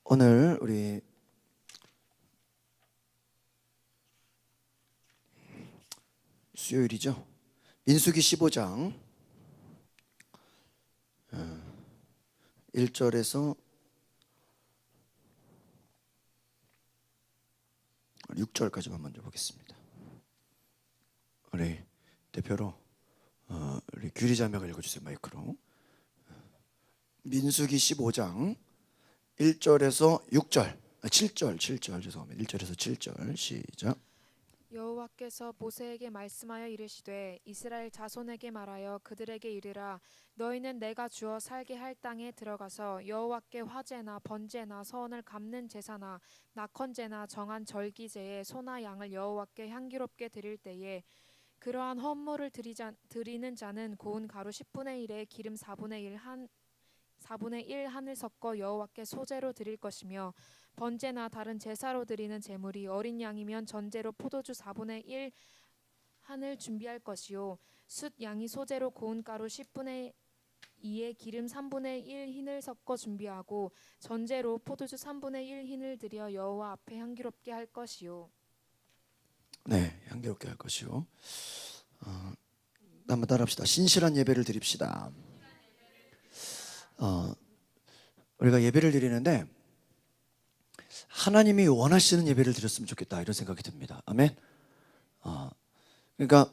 오늘 우리 수요일이죠. 민수기 15장 1절에서 6절까지만 먼저 보겠습니다. 우리 대표로 우리 규리 자매가 읽어주세요. 마이크로. 민수기 15장 1절에서 6절 7절 죄송합니다. 1절에서 7절 시작. 여호와께서 모세에게 말씀하여 이르시되 이스라엘 자손에게 말하여 그들에게 이르라. 너희는 내가 주어 살게 할 땅에 들어가서 여호와께 화제나 번제나 서원을 갚는 제사나 낙헌제나 정한 절기제에 소나 양을 여호와께 향기롭게 드릴 때에 그러한 헌물을 드리는 자는 고운 가루 10분의 1에 기름 4분의 1 한을 섞어 여호와께 소제로 드릴 것이며 번제나 다른 제사로 드리는 제물이 어린 양이면 전제로 포도주 4분의 1 한을 준비할 것이요 숫 양이 소제로 고운 가루 10분의 2에 기름 3분의 1 흰을 섞어 준비하고 전제로 포도주 3분의 1 흰을 드려 여호와 앞에 향기롭게 할 것이요. 네, 향기롭게 할 것이요. 한번 따라합시다. 신실한 예배를 드립시다. 우리가 예배를 드리는데 하나님이 원하시는 예배를 드렸으면 좋겠다 이런 생각이 듭니다. 아멘. 그러니까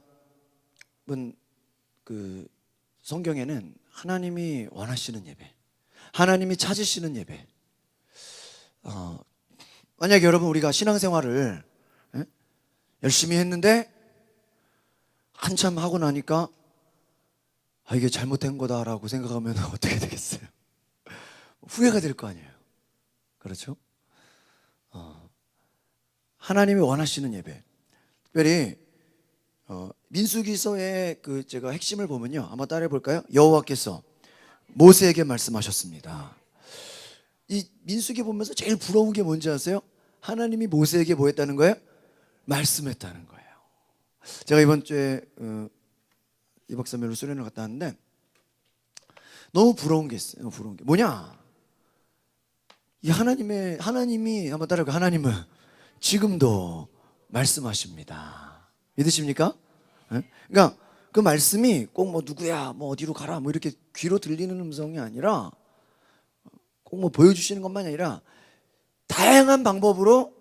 그 성경에는 하나님이 원하시는 예배, 하나님이 찾으시는 예배. 만약에 여러분 우리가 신앙생활을 열심히 했는데 한참 하고 나니까 이게 잘못된 거다라고 생각하면 어떻게 되겠어요? 후회가 될 거 아니에요. 그렇죠? 하나님이 원하시는 예배. 특별히 민수기서의 그 제가 핵심을 보면요, 한번 따라해 볼까요? 여호와께서 모세에게 말씀하셨습니다. 이 민수기 보면서 제일 부러운 게 뭔지 아세요? 하나님이 모세에게 뭐 했다는 거예요? 말씀했다는 거예요. 제가 이번 주에 2박 3일로 수련을 갔다 왔는데 너무 부러운 게 있어요. 부러운 게 뭐냐? 이 하나님이 한번 따라해볼까요? 하나님은 지금도 말씀하십니다. 믿으십니까? 그러니까 그 말씀이 꼭 뭐 누구야, 뭐 어디로 가라, 뭐 이렇게 귀로 들리는 음성이 아니라 꼭 뭐 보여주시는 것만이 아니라 다양한 방법으로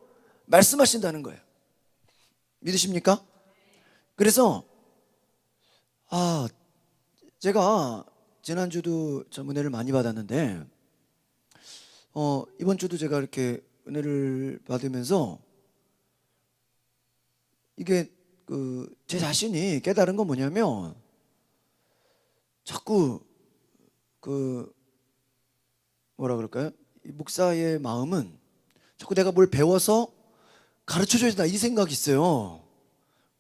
말씀하신다는 거예요. 믿으십니까? 그래서 제가 지난주도 참 은혜를 많이 받았는데 이번 주도 제가 이렇게 은혜를 받으면서 이게 제 자신이 깨달은 건 뭐냐면 자꾸 뭐라 그럴까요? 이 목사의 마음은 자꾸 내가 뭘 배워서 가르쳐줘야 된다 이 생각이 있어요.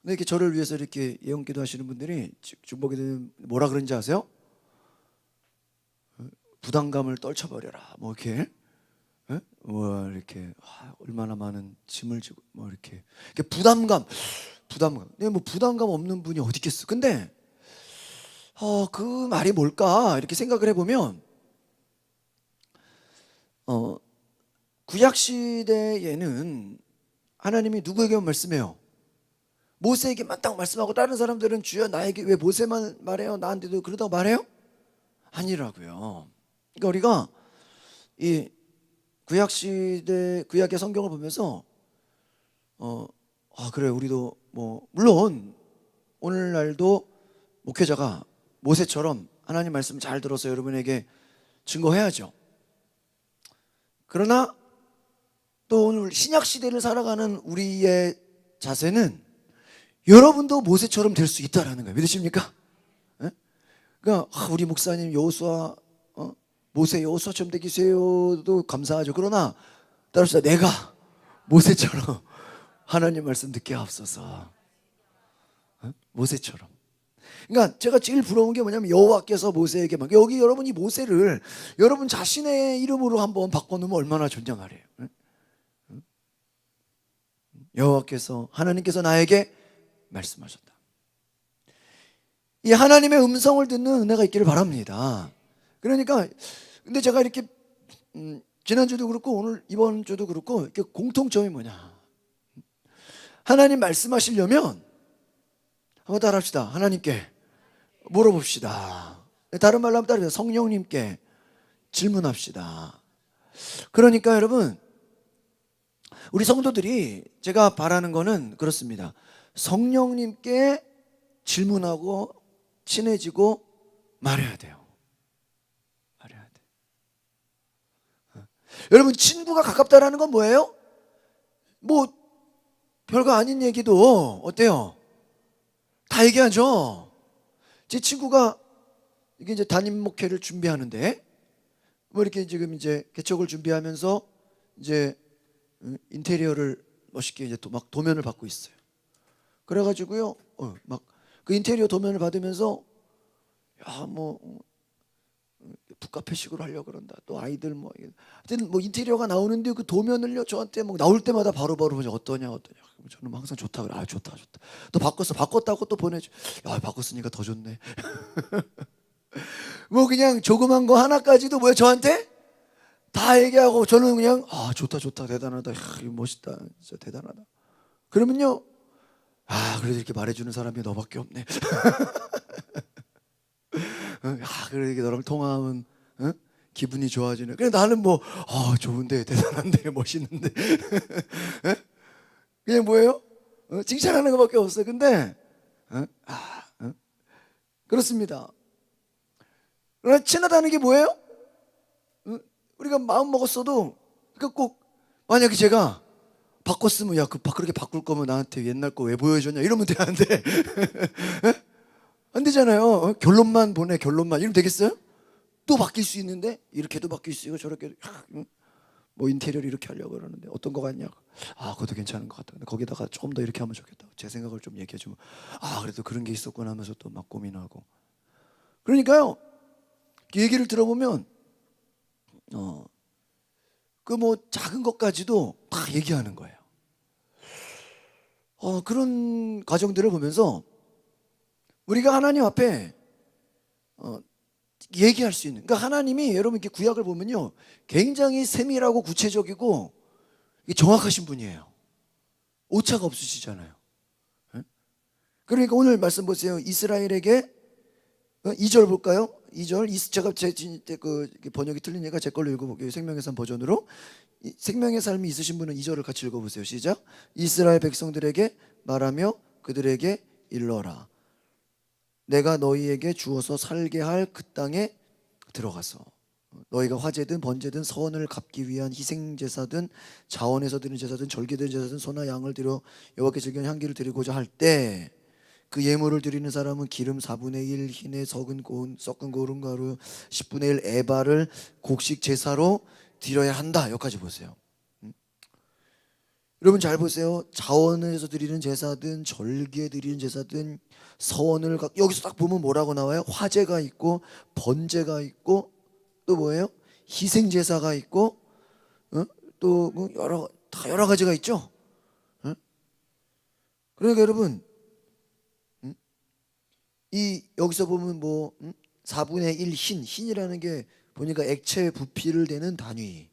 근데 이렇게 저를 위해서 이렇게 예언기도 하시는 분들이 중보기 되면 뭐라 그런지 아세요? 부담감을 떨쳐버려라 뭐 이렇게 뭐 이렇게 얼마나 많은 짐을 지고 뭐 이렇게 부담감 근데 뭐 부담감 없는 분이 어디 있겠어. 근데 그 말이 뭘까 이렇게 생각을 해보면 구약 시대에는 하나님이 누구에게만 말씀해요? 모세에게만 딱 말씀하고 다른 사람들은 주여 나에게 왜 모세만 말해요? 나한테도 그러다고 말해요? 아니라고요. 그러니까 우리가 이 구약 시대 구약의 성경을 보면서 그래 우리도 뭐 물론 오늘날도 목회자가 모세처럼 하나님 말씀 잘 들어서 여러분에게 증거해야죠. 그러나 또 오늘 신약 시대를 살아가는 우리의 자세는 여러분도 모세처럼 될 수 있다라는 거예요. 믿으십니까? 그러니까 우리 목사님 여호수아 모세 여호수아처럼 되기세요도 감사하죠. 그러나 따라서 내가 모세처럼 하나님 말씀 듣게 하옵소서. 모세처럼. 그러니까 제가 제일 부러운 게 뭐냐면 여호와께서 모세에게 여기 여러분이 모세를 여러분 자신의 이름으로 한번 바꿔놓으면 얼마나 존경하래요. 여호와께서 하나님께서 나에게 말씀하셨다. 이 하나님의 음성을 듣는 은혜가 있기를 바랍니다. 그러니까 근데 제가 이렇게 지난주도 그렇고 오늘 이번 주도 그렇고 이렇게 공통점이 뭐냐? 하나님 말씀하시려면 한번 따라합시다. 하나님께 물어봅시다. 다른 말로 하면 따라해요. 성령님께 질문합시다. 그러니까 여러분, 우리 성도들이 제가 바라는 거는 그렇습니다. 성령님께 질문하고 친해지고 말해야 돼요. 말해야 돼. 여러분, 친구가 가깝다라는 건 뭐예요? 뭐 별거 아닌 얘기도 어때요? 다 얘기하죠. 제 친구가 이게 이제 담임 목회를 준비하는데 뭐 이렇게 지금 이제 개척을 준비하면서 이제 인테리어를 멋있게 이제 막 도면을 받고 있어요. 그래가지고요, 막 그 인테리어 도면을 받으면서 야, 뭐 북카페식으로 하려고 그런다. 또 아이들 뭐 하여튼 뭐 인테리어가 나오는데 그 도면을요 저한테 뭐 나올 때마다 바로바로 어떠냐. 저는 항상 좋다 그래. 아, 좋다. 또 바꿨다고 또 보내줘. 야, 바꿨으니까 더 좋네. 뭐 그냥 조그만 거 하나까지도 뭐야 저한테 다 얘기하고 저는 그냥 아, 좋다 대단하다. 야, 이거 멋있다. 진짜 대단하다. 그러면요, 아, 그래도 이렇게 말해주는 사람이 너밖에 없네. 아, 그래 이렇게 너랑 통화하면 기분이 좋아지네. 그래 나는 뭐 좋은데 대단한데 멋있는데 그냥 뭐예요? 칭찬하는 것밖에 없어요. 근데 그렇습니다. 그러나 친하다는 게 뭐예요? 우리가 마음 먹었어도 그러니까 꼭 만약에 제가 바꿨으면 야, 그렇게 바꿀 거면 나한테 옛날 거 왜 보여줬냐 이러면 돼. 안 돼. 안 되잖아요. 결론만 보내. 이러면 되겠어요? 또 바뀔 수 있는데 이렇게도 바뀔 수 있고 저렇게 뭐 인테리어를 이렇게 하려고 그러는데 어떤 거 같냐? 아, 그것도 괜찮은 것 같다. 근데 거기다가 조금 더 이렇게 하면 좋겠다. 제 생각을 좀 얘기해 주면 아, 그래도 그런 게 있었구나 하면서 또 막 고민하고. 그러니까요, 얘기를 들어보면 그 뭐 작은 것까지도 다 얘기하는 거예요. 그런 과정들을 보면서 우리가 하나님 앞에 얘기할 수 있는, 그러니까 하나님이 여러분 이렇게 구약을 보면요 굉장히 세밀하고 구체적이고 정확하신 분이에요. 오차가 없으시잖아요. 그러니까 오늘 말씀 보세요. 이스라엘에게 2절 볼까요? 2절. 제가 그 번역이 틀린 얘가 제 걸로 읽어볼게요. 생명의 삶 버전으로. 생명의 삶이 있으신 분은 2절을 같이 읽어보세요. 시작. 이스라엘 백성들에게 말하며 그들에게 일러라. 내가 너희에게 주어서 살게 할 그 땅에 들어가서 너희가 화제든 번제든 서원을 갚기 위한 희생제사든 자원에서 드린 제사든 절기든 제사든 소나 양을 드려 여호와께 즐거운 향기를 드리고자 할 때 그 예물을 드리는 사람은 기름 4분의 1 흰에 섞은 고운 가루 10분의 1 에바를 곡식 제사로 드려야 한다. 여기까지 보세요. 여러분 잘 보세요. 자원에서 드리는 제사든 절기에 드리는 제사든 서원을 여기서 딱 보면 뭐라고 나와요? 화제가 있고 번제가 있고 또 뭐예요? 희생 제사가 있고 또 여러 가지가 있죠. 그러니까 여러분 이 여기서 보면 뭐 4분의 1 흰이라는 게 보니까 액체 부피를 대는 단위.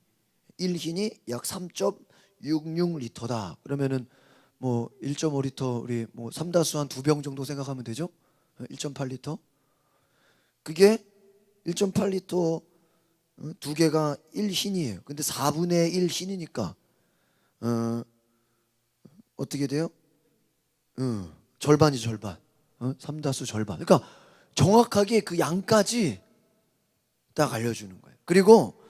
1흰이 약 3.66리터다. 그러면은 뭐 1.5리터 우리 뭐 삼다수 한 2병 정도 생각하면 되죠? 1.8리터. 그게 1.8리터 두 개가 1흰이에요. 근데 4분의 1 흰이니까 어떻게 돼요? 절반이죠, 절반. 삼다수 절반. 그러니까 정확하게 그 양까지 딱 알려주는 거예요. 그리고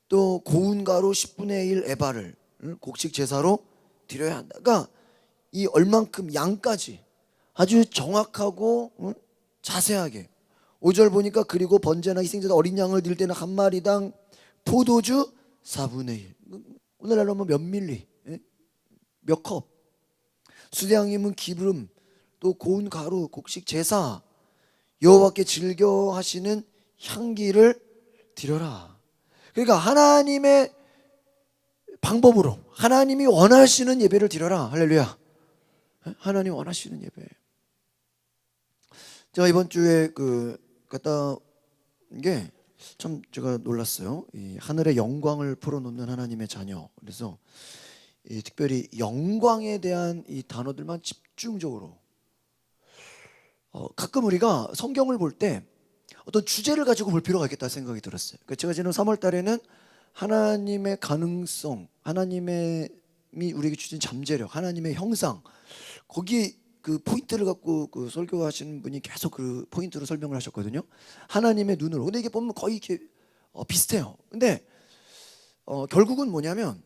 또 고운 가루 10분의 1 에바를 곡식 제사로 드려야 한다. 그러니까 이 얼만큼 양까지 아주 정확하고 자세하게. 5절 보니까 그리고 번제나 희생제사 어린 양을 드릴 때는 한 마리당 포도주 4분의 1. 오늘날로 하면 몇 밀리, 몇 컵. 수량이면 기름, 또 고운 가루, 곡식 제사, 여호와께 즐겨 하시는 향기를 드려라. 그러니까 하나님의 방법으로 하나님이 원하시는 예배를 드려라. 할렐루야. 하나님 원하시는 예배. 제가 이번 주에 갔다 온 게 참 제가 놀랐어요. 이 하늘의 영광을 풀어놓는 하나님의 자녀. 그래서 이 특별히 영광에 대한 이 단어들만 집중적으로 가끔 우리가 성경을 볼 때 어떤 주제를 가지고 볼 필요가 있겠다 생각이 들었어요. 그러니까 제가 지난 3월 달에는 하나님의 가능성, 하나님의 우리에게 주신 잠재력, 하나님의 형상, 거기 그 포인트를 갖고 그 설교하시는 분이 계속 그 포인트로 설명을 하셨거든요. 하나님의 눈으로. 근데 이게 보면 거의 이렇게 비슷해요. 근데 결국은 뭐냐면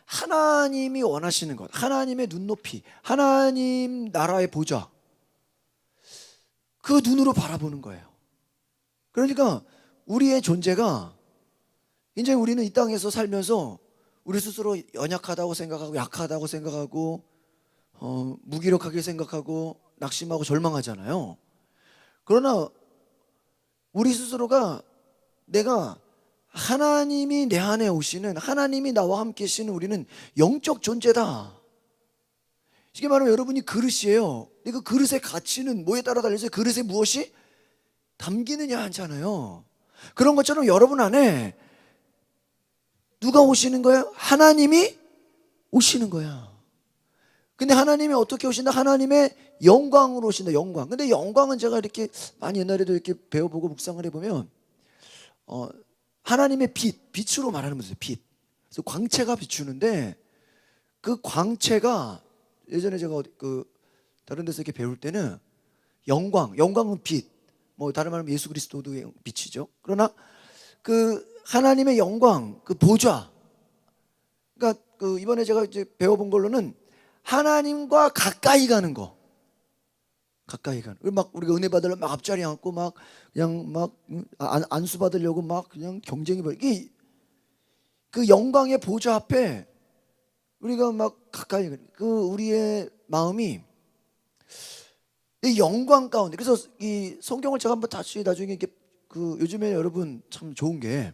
하나님이 원하시는 것, 하나님의 눈높이, 하나님 나라의 보좌, 그 눈으로 바라보는 거예요. 그러니까 우리의 존재가 이제 우리는 이 땅에서 살면서 우리 스스로 연약하다고 생각하고 약하다고 생각하고 무기력하게 생각하고 낙심하고 절망하잖아요. 그러나 우리 스스로가 내가 하나님이 내 안에 오시는, 하나님이 나와 함께 계시는 우리는 영적 존재다. 쉽게 말하면 여러분이 그릇이에요. 그 그릇의 가치는 뭐에 따라 달려서 그릇에 무엇이 담기느냐 하잖아요. 그런 것처럼 여러분 안에 누가 오시는 거예요? 하나님이 오시는 거야. 근데 하나님이 어떻게 오신다? 하나님의 영광으로 오신다. 영광. 근데 영광은 제가 이렇게 많이 옛날에도 이렇게 배워보고 묵상을 해보면 하나님의 빛으로 말하는 거죠. 빛. 그래서 광채가 비추는데 그 광채가 예전에 제가 그 다른 데서 이렇게 배울 때는 영광은 빛. 뭐 다른 말하면 예수 그리스도도 빛이죠. 그러나 그 하나님의 영광, 그 보좌. 그러니까 그 이번에 제가 이제 배워본 걸로는 하나님과 가까이 가는 거. 가까이 가는. 막 우리가 은혜 받으려면 막 앞자리 앉고 막 그냥 막 안수 받으려고 막 그냥 경쟁이 벌이게 그 영광의 보좌 앞에 우리가 막 가까이 그 우리의 마음이 이 영광 가운데. 그래서 이 성경을 제가 한번 다시 나중에 이렇게 그 요즘에 여러분 참 좋은 게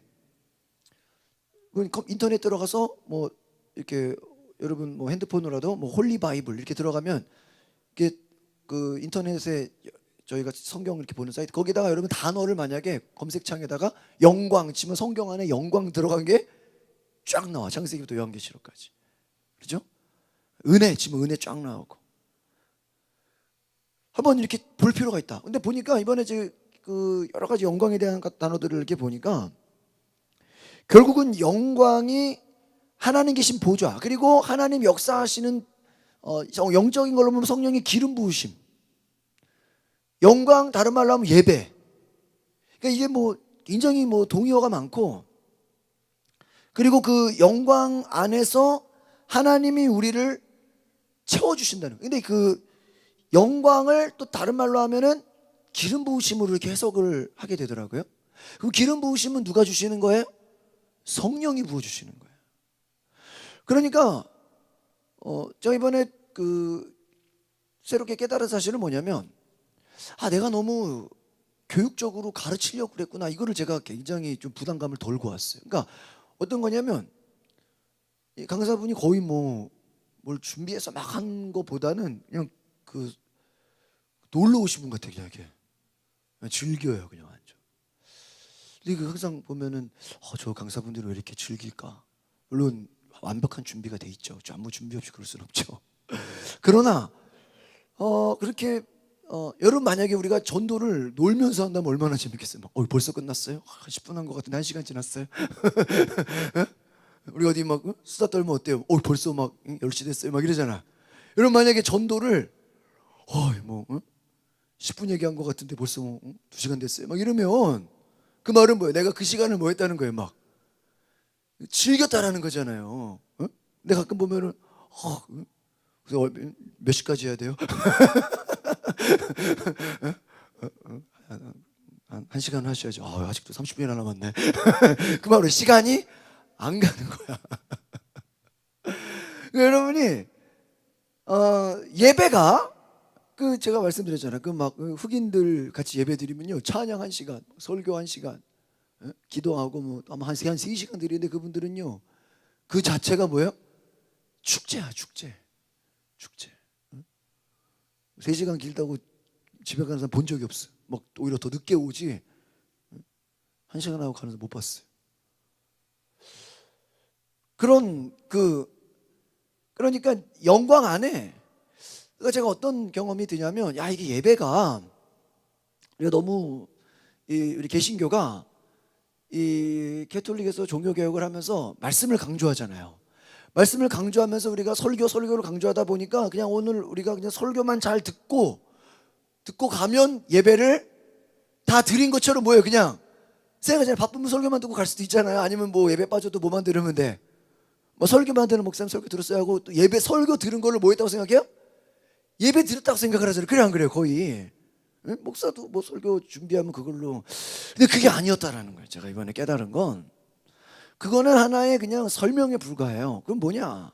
인터넷 들어가서 뭐 이렇게 여러분 뭐 핸드폰으로라도 뭐 홀리 바이블 이렇게 들어가면 이게 그 인터넷에 저희가 성경을 이렇게 보는 사이트 거기다가 여러분 단어를 만약에 검색창에다가 영광 치면 성경 안에 영광 들어간 게 쫙 나와. 창세기부터 요한계시록까지. 그렇죠? 은혜 치면 은혜 쫙 나오고. 한번 이렇게 볼 필요가 있다. 근데 보니까 이번에 그 여러 가지 영광에 대한 단어들을 이렇게 보니까 결국은 영광이 하나님 계신 보좌, 그리고 하나님 역사하시는 영적인 걸로 보면 성령의 기름 부으심, 영광 다른 말로 하면 예배. 그러니까 이게 뭐 굉장히 뭐 동의어가 많고, 그리고 그 영광 안에서 하나님이 우리를 채워주신다는. 근데 그 영광을 또 다른 말로 하면은 기름 부으심으로 이렇게 해석을 하게 되더라고요. 그럼 기름 부으심은 누가 주시는 거예요? 성령이 부어주시는 거예요. 그러니까 제가 이번에 그 새롭게 깨달은 사실은 뭐냐면 내가 너무 교육적으로 가르치려고 그랬구나. 이거를 제가 굉장히 좀 부담감을 덜고 왔어요. 그러니까 어떤 거냐면 이 강사분이 거의 뭐 뭘 준비해서 막 한 거보다는 그냥 그 놀러 오신 분 같아요. 그냥 즐겨요. 그냥 완전. 근데 그 항상 보면은 저 강사분들은 왜 이렇게 즐길까? 물론 완벽한 준비가 돼 있죠. 아무 준비 없이 그럴 수는 없죠. 그러나 그렇게 여러분 만약에 우리가 전도를 놀면서 한다면 얼마나 재밌겠어요. 막 벌써 끝났어요? 10분 한 것 같은데 1시간 지났어요? 우리 어디 막 수다 떨면 어때요? 벌써 막 10시 됐어요? 막 이러잖아. 여러분 만약에 전도를 10분 얘기한 것 같은데 벌써 2시간 됐어요? 막 이러면 그 말은 뭐예요? 내가 그 시간을 뭐 했다는 거예요? 막 즐겼다라는 거잖아요. 근데 가끔 보면은 그래서 몇 시까지 해야 돼요? 한 시간 하셔야죠. 아직도 30분이나 남았네. 그 말은 시간이 안 가는 거야. 여러분이 예배가 그 제가 말씀드렸잖아요. 그 막 흑인들 같이 예배 드리면요, 찬양 1시간, 설교 1시간, 기도하고 뭐 아마 한 3시간 드리는데 그분들은요 그 자체가 뭐예요? 축제야, 축제. 3시간 길다고 집에 가는 사람 본 적이 없어. 막 오히려 더 늦게 오지. 1시간 하고 가는 사람 못 봤어요. 그러니까 영광 안에 그러니까 제가 어떤 경험이 드냐면 야 이게 예배가 우리가 너무 우리 개신교가 이 캐톨릭에서 종교개혁을 하면서 말씀을 강조하잖아요. 말씀을 강조하면서 우리가 설교를 강조하다 보니까 그냥 오늘 우리가 그냥 설교만 잘 듣고 가면 예배를 다 드린 것처럼 뭐예요? 그냥 생각하잖아요. 바쁘면 설교만 듣고 갈 수도 있잖아요. 아니면 뭐 예배 빠져도 뭐만 들으면 돼. 뭐 설교만 듣는 목사님 설교 들었어야 하고 또 예배 설교 들은 걸로 뭐 했다고 생각해요? 예배 들었다고 생각을 하잖아요. 그래 안 그래요? 거의 목사도 뭐 설교 준비하면 그걸로. 근데 그게 아니었다라는 거예요. 제가 이번에 깨달은 건 그거는 하나의 그냥 설명에 불과해요. 그럼 뭐냐?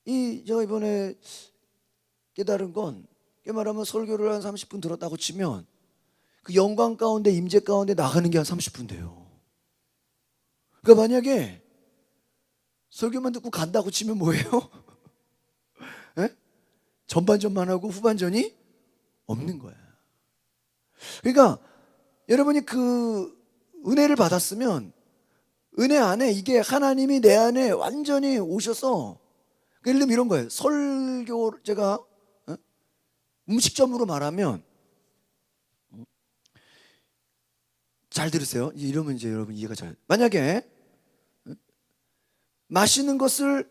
제가 이번에 깨달은 건 말하면 설교를 한 30분 들었다고 치면 그 영광 가운데 임재 가운데 나가는 게 한 30분 돼요. 그러니까 만약에 설교만 듣고 간다고 치면 뭐예요? 에? 전반전만 하고 후반전이 없는 거야. 그러니까 여러분이 그 은혜를 받았으면 은혜 안에 이게 하나님이 내 안에 완전히 오셔서 예를 들면 이런 거예요. 설교 제가 음식점으로 말하면 잘 들으세요. 이러면 이제 여러분 이해가 잘. 만약에 맛있는 것을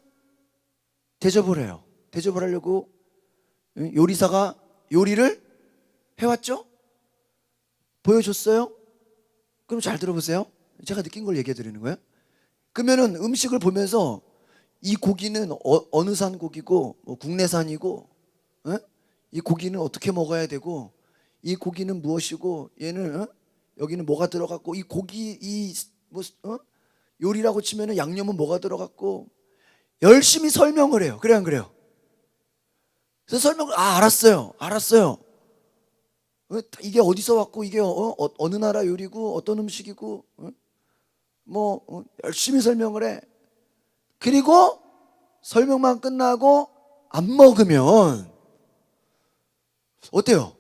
대접을 해요. 대접을 하려고 요리사가 요리를 해왔죠? 보여줬어요? 그럼 잘 들어보세요. 제가 느낀 걸 얘기해 드리는 거예요. 그러면은 음식을 보면서 이 고기는 어느 산 고기고 뭐 국내산이고 이 고기는 어떻게 먹어야 되고 이 고기는 무엇이고 얘는 여기는 뭐가 들어갔고 이 고기 요리라고 치면은 양념은 뭐가 들어갔고 열심히 설명을 해요. 그래 안 그래요? 그래서 설명을 알았어요. 이게 어디서 왔고 이게 어느 나라 요리고 어떤 음식이고 열심히 설명을 해. 그리고 설명만 끝나고 안 먹으면 어때요?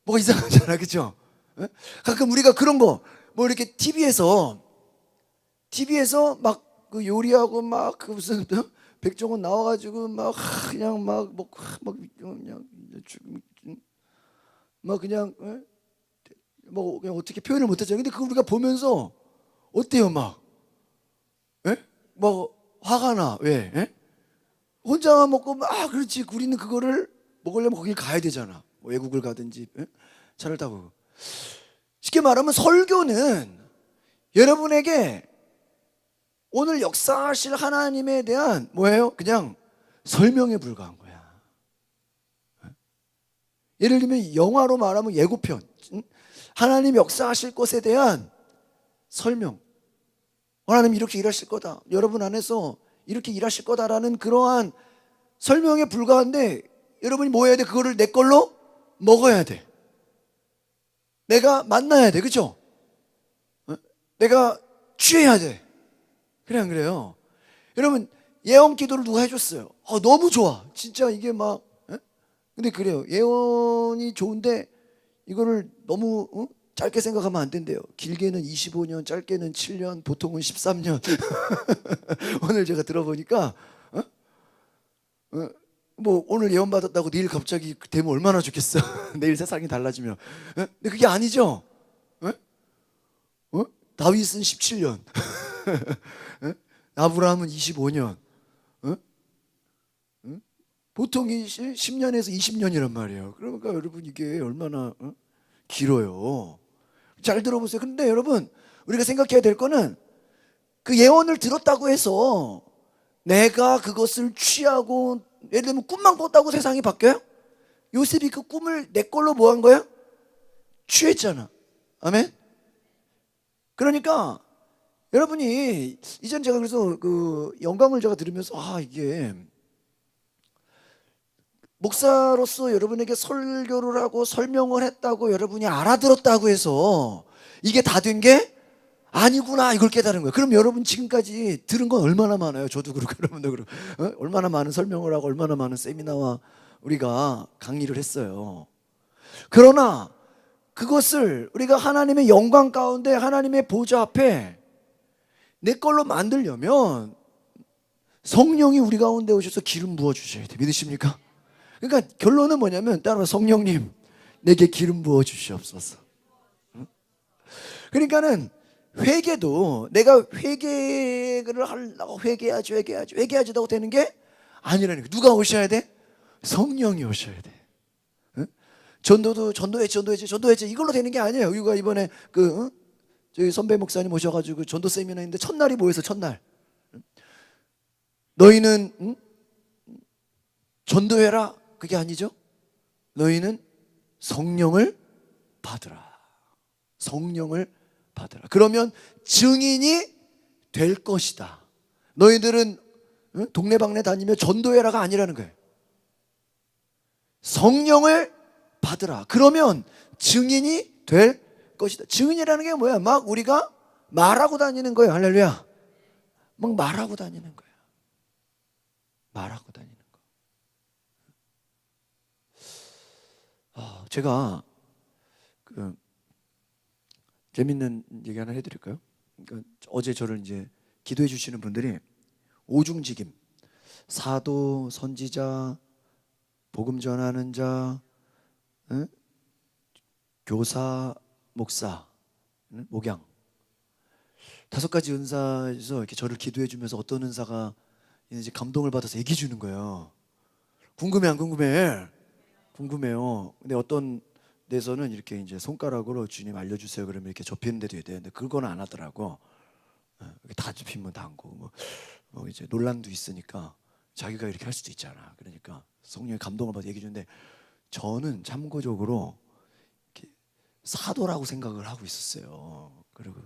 뭐가 이상하잖아, 그렇죠? 가끔 우리가 그런 거 뭐 이렇게 TV에서 막 그 요리하고 막 그 무슨 백종원 나와가지고 막 그냥 막 그냥 뭐 그냥 어떻게 표현을 못하잖아요. 근데 그거 우리가 보면서 어때요, 막? 뭐 화가 나. 왜? 혼자만 먹고 그렇지. 우리는 그거를 먹으려면 거길 가야 되잖아. 뭐 외국을 가든지 차를 타고. 쉽게 말하면 설교는 여러분에게 오늘 역사하실 하나님에 대한 뭐예요? 그냥 설명에 불과한 거야. 예를 들면 영화로 말하면 예고편. 하나님 역사하실 것에 대한 설명. 하나님 이렇게 일하실 거다. 여러분 안에서 이렇게 일하실 거다라는 그러한 설명에 불과한데 여러분이 뭐 해야 돼? 그거를 내 걸로 먹어야 돼. 내가 만나야 돼. 그렇죠? 내가 취해야 돼. 그래 안 그래요? 여러분 예언 기도를 누가 해줬어요? 너무 좋아. 진짜 이게 막 근데 그래요. 예언이 좋은데 이거를 너무 짧게 생각하면 안 된대요. 길게는 25년, 짧게는 7년, 보통은 13년. 오늘 제가 들어보니까 뭐 오늘 예언 받았다고 내일 갑자기 되면 얼마나 좋겠어. 내일 세상이 달라지면. 근데 그게 아니죠. 다윗은 17년, 아브라함은 25년. 보통이 10년에서 20년이란 말이에요. 그러니까 여러분 이게 얼마나 길어요. 잘 들어보세요. 근데 여러분 우리가 생각해야 될 거는 그 예언을 들었다고 해서 내가 그것을 취하고 예를 들면 꿈만 꿨다고 세상이 바뀌어요? 요셉이 그 꿈을 내 걸로 뭐 한 거야? 취했잖아. 아멘? 그러니까 여러분이 이전 제가 그래서 그 영광을 제가 들으면서 이게 목사로서 여러분에게 설교를 하고 설명을 했다고 여러분이 알아들었다고 해서 이게 다 된 게 아니구나 이걸 깨달은 거예요. 그럼 여러분 지금까지 들은 건 얼마나 많아요. 저도 그렇고 여러분도 그렇고 얼마나 많은 설명을 하고 얼마나 많은 세미나와 우리가 강의를 했어요. 그러나 그것을 우리가 하나님의 영광 가운데 하나님의 보좌 앞에 내 걸로 만들려면 성령이 우리 가운데 오셔서 기름 부어 주셔야 돼. 믿으십니까? 그러니까 결론은 뭐냐면 따로 성령님 내게 기름 부어 주시옵소서. 그러니까는 회개도 내가 회개를 하려고 회개하지도 되는 게 아니라니까. 누가 오셔야 돼? 성령이 오셔야 돼. 응? 전도했지 이걸로 되는 게 아니에요. 우리가 이번에 저희 선배 목사님 오셔가지고 전도 세미나 했는데 첫날이 뭐였어? 첫날 너희는 전도해라 그게 아니죠. 너희는 성령을 받으라. 성령을 받으라. 그러면 증인이 될 것이다. 너희들은 동네방네 다니며 전도해라가 아니라는 거예요. 성령을 받으라. 그러면 증인이 될 것이다. 증인이라는 게 뭐야? 막 우리가 말하고 다니는 거예요. 할렐루야. 막 말하고 다니는 거예요. 말하고 다니는 거. 제가 재밌는 얘기 하나 해드릴까요? 그러니까 어제 저를 이제 기도해 주시는 분들이 오중직임, 사도, 선지자, 복음 전하는 자, 교사, 목사, 목양 5가지 은사에서 이렇게 저를 기도해 주면서 어떤 은사가 이제 감동을 받아서 얘기해 주는 거예요. 궁금해 안 궁금해? 궁금해요. 근데 어떤 데서는 이렇게 이제 손가락으로 주님 알려주세요 그러면 이렇게 접히는 데도 있대요. 근데 그건 안 하더라고. 다 접히면 다 안고 뭐 이제 논란도 있으니까 자기가 이렇게 할 수도 있잖아. 그러니까 성령의 감동을 받아 얘기해 주는데 저는 참고적으로 이렇게 사도라고 생각을 하고 있었어요. 그리고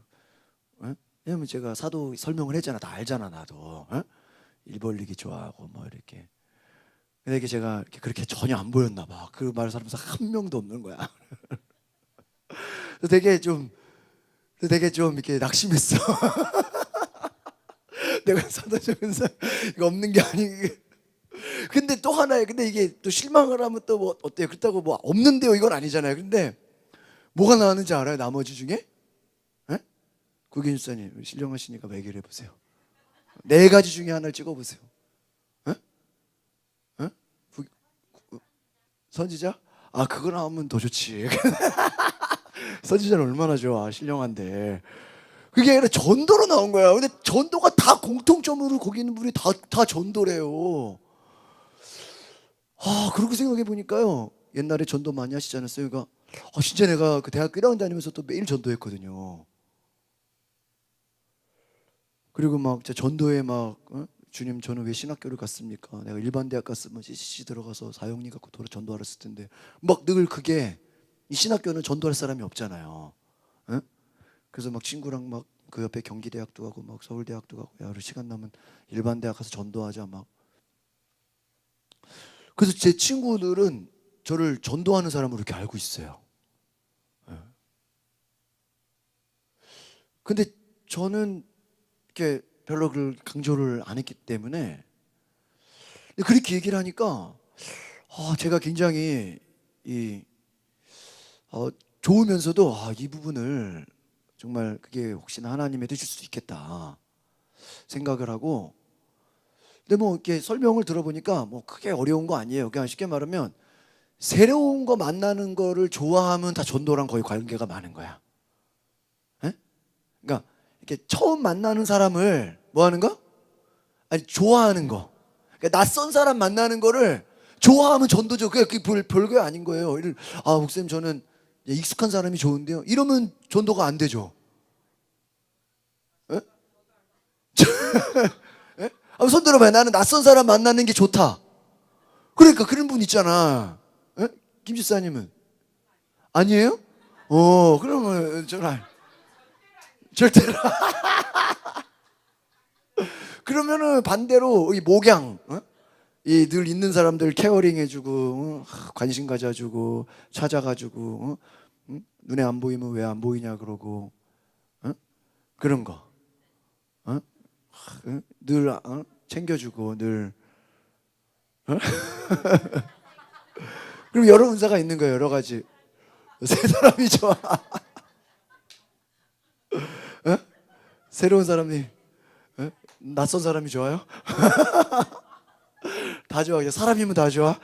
왜냐면 제가 사도 설명을 했잖아. 다 알잖아 나도. 일 벌리기 좋아하고 뭐 이렇게. 근데 이게 제가 그렇게 전혀 안 보였나 봐. 그 말을 사람에서 한 명도 없는 거야. 되게 좀 이렇게 낙심했어. 내가 사도적 은사 이거 없는 게 아니고. 근데 또 하나에 근데 이게 또 실망을 하면 또 뭐 어때요? 그렇다고 뭐 없는데요 이건 아니잖아요. 근데 뭐가 나왔는지 알아요? 나머지 중에? 구기인 집사님 신령하시니까 얘기를 해보세요. 4가지 중에 하나를 찍어보세요. 선지자? 그거 나오면 더 좋지. 선지자는 얼마나 좋아. 신령한데. 그게 아니라 전도로 나온 거야. 근데 전도가 다 공통점으로 거기 있는 분이 다 전도래요. 그렇게 생각해 보니까요. 옛날에 전도 많이 하시지 않았어요? 그러니까 진짜 내가 그 대학교 1학년 다니면서 또 매일 전도했거든요. 그리고 막 전도에 막 주님 저는 왜 신학교를 갔습니까? 내가 일반 대학 갔으면 CCC 들어가서 사형리 갖고 전도하러 했을 텐데 막 늘 그게 이 신학교는 전도할 사람이 없잖아요. 그래서 막 친구랑 막 그 옆에 경기대학도 가고 막 서울대학도 가고 야 우리 시간 나면 일반 대학 가서 전도하자 막. 그래서 제 친구들은 저를 전도하는 사람으로 이렇게 알고 있어요. 근데 저는 이렇게 별로 그걸 강조를 안 했기 때문에 그렇게 얘기를 하니까 제가 굉장히 좋으면서도 이 부분을 정말 그게 혹시나 하나님이 해주실 수도 있겠다 생각을 하고. 근데 뭐 이렇게 설명을 들어보니까 뭐 크게 어려운 거 아니에요. 그냥 쉽게 말하면 새로운 거 만나는 거를 좋아하면 다 전도랑 거의 관계가 많은 거야. 그러니까 이렇게 처음 만나는 사람을 뭐 하는 거? 아니 좋아하는 거. 그러니까 낯선 사람 만나는 거를 좋아하면 전도죠. 그게 별거 아닌 거예요. 목사님 저는 익숙한 사람이 좋은데요. 이러면 전도가 안 되죠. 예? 예? 손 들어봐요. 나는 낯선 사람 만나는 게 좋다. 그러니까 그런 분 있잖아. 김 집사님은 아니에요? 그러면 저는 절대로. 그러면은 반대로 이 목양, 이 늘 있는 사람들 케어링 해주고 관심 가져주고 찾아가지고 눈에 안 보이면 왜 안 보이냐 그러고 그런 거 늘 챙겨주고 늘 그럼 여러 은사가 있는 거예요. 여러 가지. 새 사람이 좋아. 어? 새로운 사람이, 어? 낯선 사람이 좋아요? 다 좋아. 그냥 사람이면 다 좋아.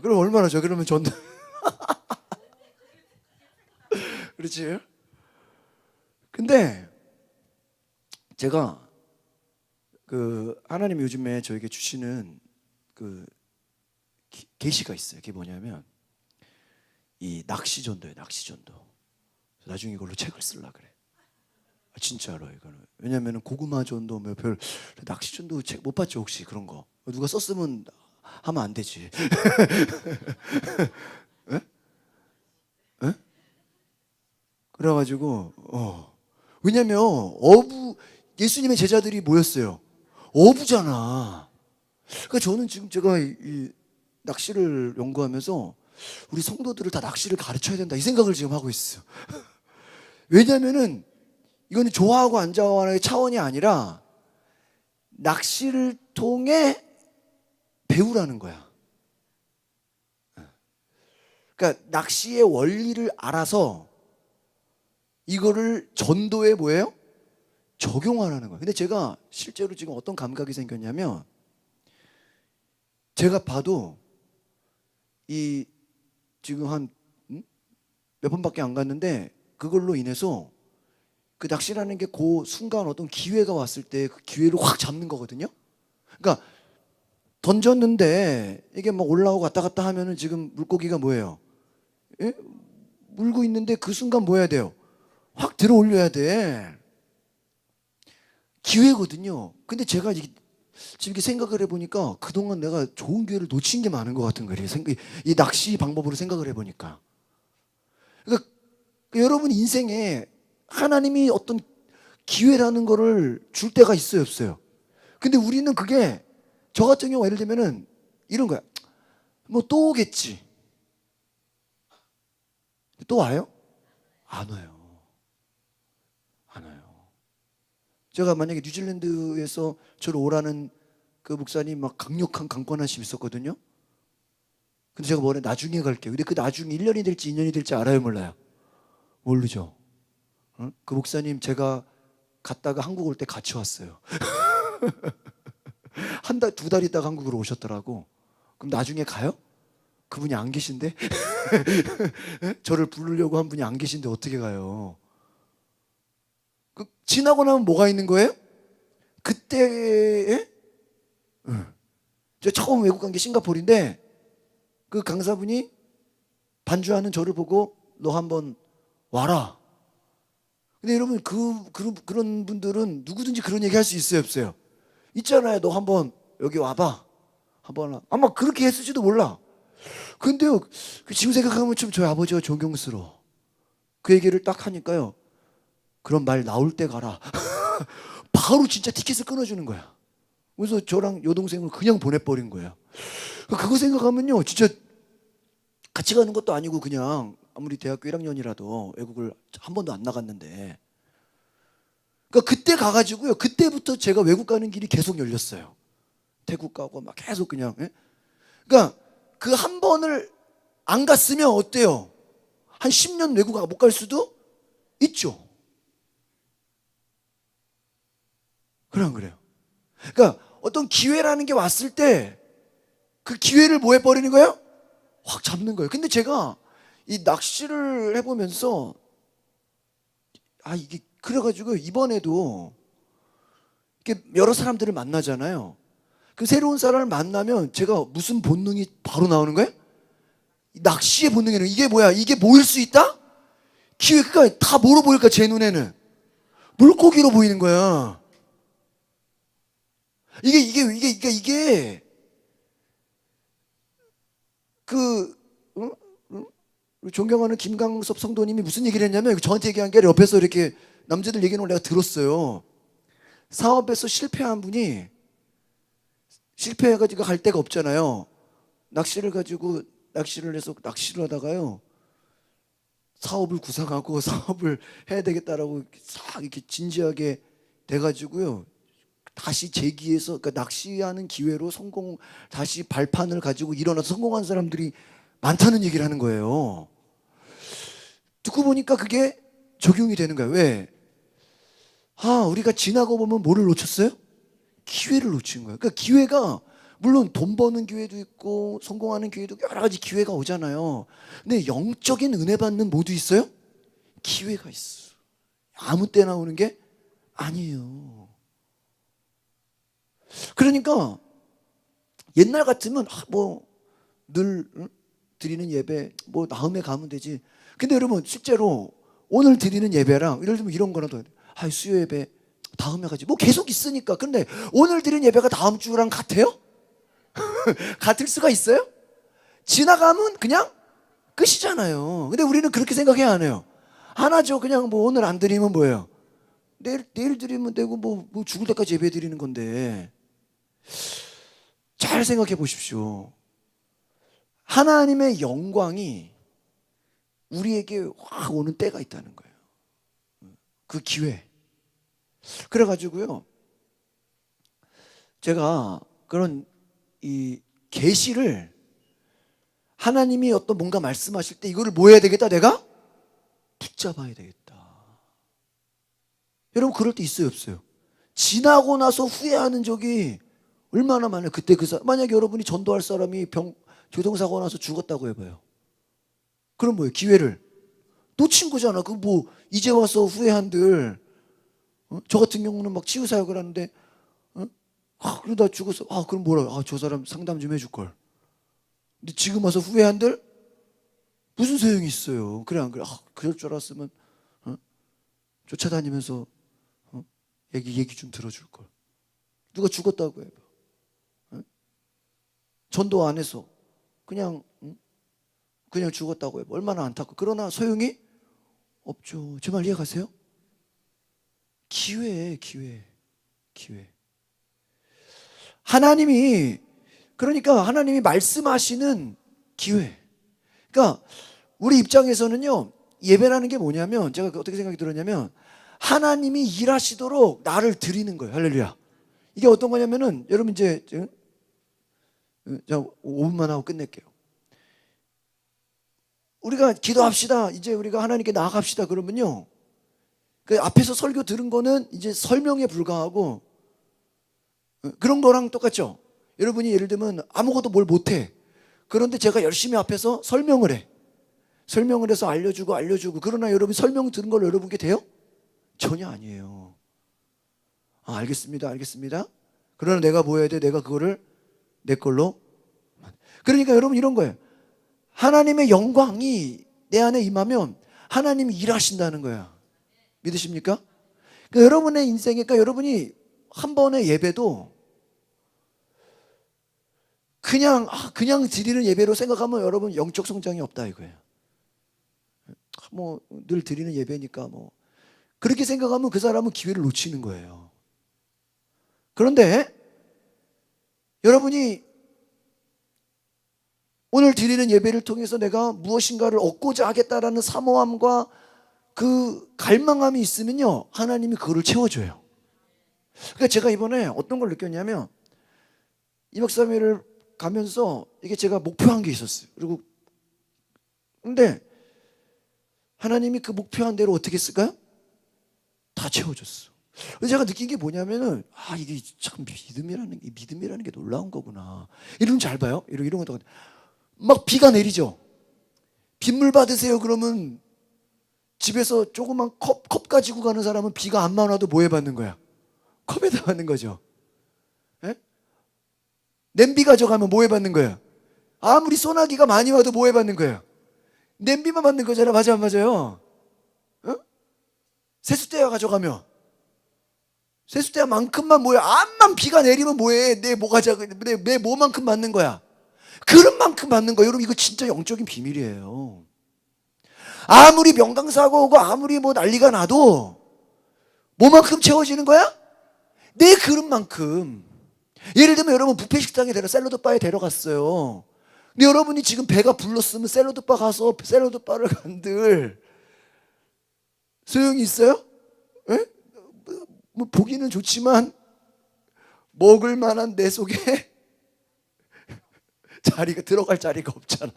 그럼 얼마나 좋아? 그러면 전도. 그렇지? 근데 제가 그 하나님이 요즘에 저에게 주시는 그 계시가 있어요. 그게 뭐냐면 이 낚시 전도예요. 낚시 전도. 나중에 이걸로 책을 쓰려고 그래. 진짜로 이거는. 왜냐면은 고구마 전도 뭐별 낚시 전도 책 못 봤죠 혹시 그런 거? 누가 썼으면 하면 안 되지. 에? 에? 그래가지고 왜냐면 어부 예수님의 제자들이 뭐였어요? 어부잖아. 그러니까 저는 지금 제가 이 낚시를 연구하면서 우리 성도들을 다 낚시를 가르쳐야 된다 이 생각을 지금 하고 있어요. 왜냐면은 이거는 좋아하고 안 좋아하는 차원이 아니라 낚시를 통해 배우라는 거야. 그러니까 낚시의 원리를 알아서 이거를 전도에 뭐예요? 적용하라는 거예요. 근데 제가 실제로 지금 어떤 감각이 생겼냐면 제가 봐도 이 지금 한 몇 번밖에 안 갔는데 그걸로 인해서 그 낚시라는 게 그 순간 어떤 기회가 왔을 때 그 기회를 확 잡는 거거든요. 그러니까 던졌는데 이게 막 올라오고 왔다 갔다 하면은 지금 물고기가 뭐예요? 예? 물고 있는데 그 순간 뭐 해야 돼요? 확 들어 올려야 돼. 기회거든요. 근데 제가 지금 이렇게 생각을 해보니까 그동안 내가 좋은 기회를 놓친 게 많은 것 같은 거예요. 이 낚시 방법으로 생각을 해보니까. 그러니까 여러분 인생에 하나님이 어떤 기회라는 거를 줄 때가 있어요, 없어요? 근데 우리는 그게 저 같은 경우 예를 들면은 이런 거야. 뭐 또 오겠지. 또 와요? 안 와요. 안 와요. 제가 만약에 뉴질랜드에서 저를 오라는 그 목사님 막 강력한 강권하심 있었거든요. 근데 제가 뭐래 나중에 갈게요. 근데 그 나중에 1년이 될지 2년이 될지 알아요, 몰라요? 모르죠. 어? 그 목사님 제가 갔다가 한국 올 때 같이 왔어요. 한 달, 두 달 있다가 한국으로 오셨더라고. 그럼 나중에 가요? 그분이 안 계신데? 저를 부르려고 한 분이 안 계신데 어떻게 가요? 지나고 나면 뭐가 있는 거예요? 그때에 저 처음 외국 간 게 싱가포르인데 그 강사분이 반주하는 저를 보고 너 한번 와라. 근데 여러분 그런 분들은 누구든지 그런 얘기 할 수 있어요, 없어요? 있잖아요. 너 한번 여기 와봐. 한번 아마 그렇게 했을지도 몰라. 근데요, 지금 생각하면 좀 저희 아버지가 존경스러워. 그 얘기를 딱 하니까요. 그런 말 나올 때 가라. 바로 진짜 티켓을 끊어주는 거야. 그래서 저랑 여동생을 그냥 보내버린 거예요. 그거 생각하면요, 진짜 같이 가는 것도 아니고 그냥 아무리 대학교 1학년이라도 외국을 한 번도 안 나갔는데. 그러니까 그때 가가지고요, 그때부터 제가 외국 가는 길이 계속 열렸어요. 태국 가고 막 계속 그냥. 예? 그러니까 그 한 번을 안 갔으면 어때요? 한 10년 외국 못 갈 수도 있죠. 그래 안 그래요? 그러니까 어떤 기회라는 게 왔을 때 그 기회를 뭐 해버리는 거예요? 확 잡는 거예요. 근데 제가 이 낚시를 해보면서 이게 그래가지고 이번에도 이렇게 여러 사람들을 만나잖아요. 그 새로운 사람을 만나면 제가 무슨 본능이 바로 나오는 거예요? 낚시의 본능에는 이게 뭐야? 이게 뭐일 수 있다? 기회가 다 뭐로 보일까? 제 눈에는 물고기로 보이는 거야. 이게 그 우리 존경하는 김강섭 성도님이 무슨 얘기를 했냐면 저한테 얘기한 게 아니라 옆에서 이렇게 남자들 얘기하는 걸 내가 들었어요. 사업에서 실패한 분이 실패해가지고 갈 데가 없잖아요. 낚시를 해서 낚시를 하다가요. 사업을 구상하고 사업을 해야 되겠다라고 싹 이렇게 진지하게 돼가지고요. 다시 재기해서 그러니까 낚시하는 기회로 다시 발판을 가지고 일어나서 성공한 사람들이 많다는 얘기를 하는 거예요. 듣고 보니까 그게 적용이 되는 거예요. 왜? 우리가 지나고 보면 뭐를 놓쳤어요? 기회를 놓친 거예요. 그러니까 기회가 물론 돈 버는 기회도 있고 성공하는 기회도 여러 가지 기회가 오잖아요. 근데 영적인 은혜 받는 모두 있어요? 기회가 있어. 아무 때나 오는 게 아니에요. 그러니까 옛날 같으면 늘 드리는 예배 다음에 가면 되지. 근데 여러분 실제로 오늘 드리는 예배랑 예를 들면 이런 거라도 수요 예배 다음에 가지. 계속 있으니까. 근데 오늘 드린 예배가 다음 주랑 같아요? 같을 수가 있어요? 지나가면 그냥 끝이잖아요. 근데 우리는 그렇게 생각해야 안 해요. 하나죠. 그냥 오늘 안 드리면 뭐예요? 내일 드리면 되고 죽을 때까지 예배 드리는 건데. 잘 생각해 보십시오. 하나님의 영광이 우리에게 확 오는 때가 있다는 거예요. 그 기회. 그래가지고요, 제가 그런 이 계시를 하나님이 어떤 뭔가 말씀하실 때 이거를 뭐 해야 되겠다? 내가 붙잡아야 되겠다. 여러분 그럴 때 있어요, 없어요? 지나고 나서 후회하는 적이 얼마나 많아요. 그때 만약에 여러분이 전도할 사람이 교통사고 나서 죽었다고 해봐요. 그럼 뭐예요? 기회를 놓친 거잖아. 이제 와서 후회한들. 저 같은 경우는 막 치유사역을 하는데, 그러다 죽었어. 그럼 뭐라? 저 사람 상담 좀 해줄 걸. 근데 지금 와서 후회한들 무슨 소용이 있어요? 그래 안 그래? 그럴 줄 알았으면 쫓아다니면서 얘기 좀 들어줄 걸. 누가 죽었다고 해요. 전도 안 해서 그냥 죽었다고 해요. 얼마나 안타깝고. 그러나 소용이 없죠. 제 말 이해가세요? 기회에 기회. 그러니까 하나님이 말씀하시는 기회. 그러니까 우리 입장에서는요, 예배라는 게 뭐냐면, 제가 어떻게 생각이 들었냐면, 하나님이 일하시도록 나를 드리는 거예요. 할렐루야. 이게 어떤 거냐면은, 여러분 이제 5분만 하고 끝낼게요. 우리가 기도합시다. 이제 우리가 하나님께 나아갑시다. 그러면요, 그 앞에서 설교 들은 거는 이제 설명에 불과하고, 그런 거랑 똑같죠. 여러분이 예를 들면 아무것도 뭘 못해. 그런데 제가 열심히 앞에서 설명을 해. 설명을 해서 알려주고. 그러나 여러분 설명 들은 걸로 여러분께 돼요? 전혀 아니에요. 알겠습니다. 그러나 내가 뭐 해야 돼? 내가 그거를 내 걸로. 그러니까 여러분 이런 거예요. 하나님의 영광이 내 안에 임하면 하나님이 일하신다는 거야. 믿으십니까? 그러니까 여러분의 인생에, 그러니까 여러분이 한 번의 예배도 그냥 드리는 예배로 생각하면 여러분 영적 성장이 없다 이거예요. 늘 드리는 예배니까 그렇게 생각하면 그 사람은 기회를 놓치는 거예요. 그런데 여러분이 오늘 드리는 예배를 통해서 내가 무엇인가를 얻고자 하겠다라는 사모함과 그 갈망함이 있으면요, 하나님이 그거를 채워줘요. 그러니까 제가 이번에 어떤 걸 느꼈냐면, 2박 3일을 가면서 이게 제가 목표한 게 있었어요. 근데 하나님이 그 목표한 대로 어떻게 했을까요? 다 채워줬어. 그래서 제가 느낀 게 뭐냐면은, 이게 참 믿음이라는 게 놀라운 거구나. 이런 잘 봐요. 이런 것도 막 비가 내리죠. 빗물 받으세요. 그러면 집에서 조그만 컵 가지고 가는 사람은 비가 안 많아도 뭐에 받는 거야? 컵에다 받는 거죠. 예? 냄비 가져가면 뭐에 받는 거야? 아무리 소나기가 많이 와도 뭐에 받는 거야? 냄비만 받는 거잖아. 맞아 안 맞아요? 세숫대야 가져가면 세숫대만큼만 뭐야? 암만 비가 내리면 뭐해? 내 뭐만큼 받는 거야? 그릇만큼 받는 거예요. 여러분 이거 진짜 영적인 비밀이에요. 아무리 명강사고 오고 아무리 난리가 나도 뭐만큼 채워지는 거야? 내 그릇만큼. 예를 들면 여러분 뷔페 식당에 샐러드 바에 데려갔어요. 근데 여러분이 지금 배가 불렀으면 샐러드 바 가서 샐러드 바를 간들 소용이 있어요? 에? 보기는 좋지만 먹을 만한 내 속에 들어갈 자리가 없잖아.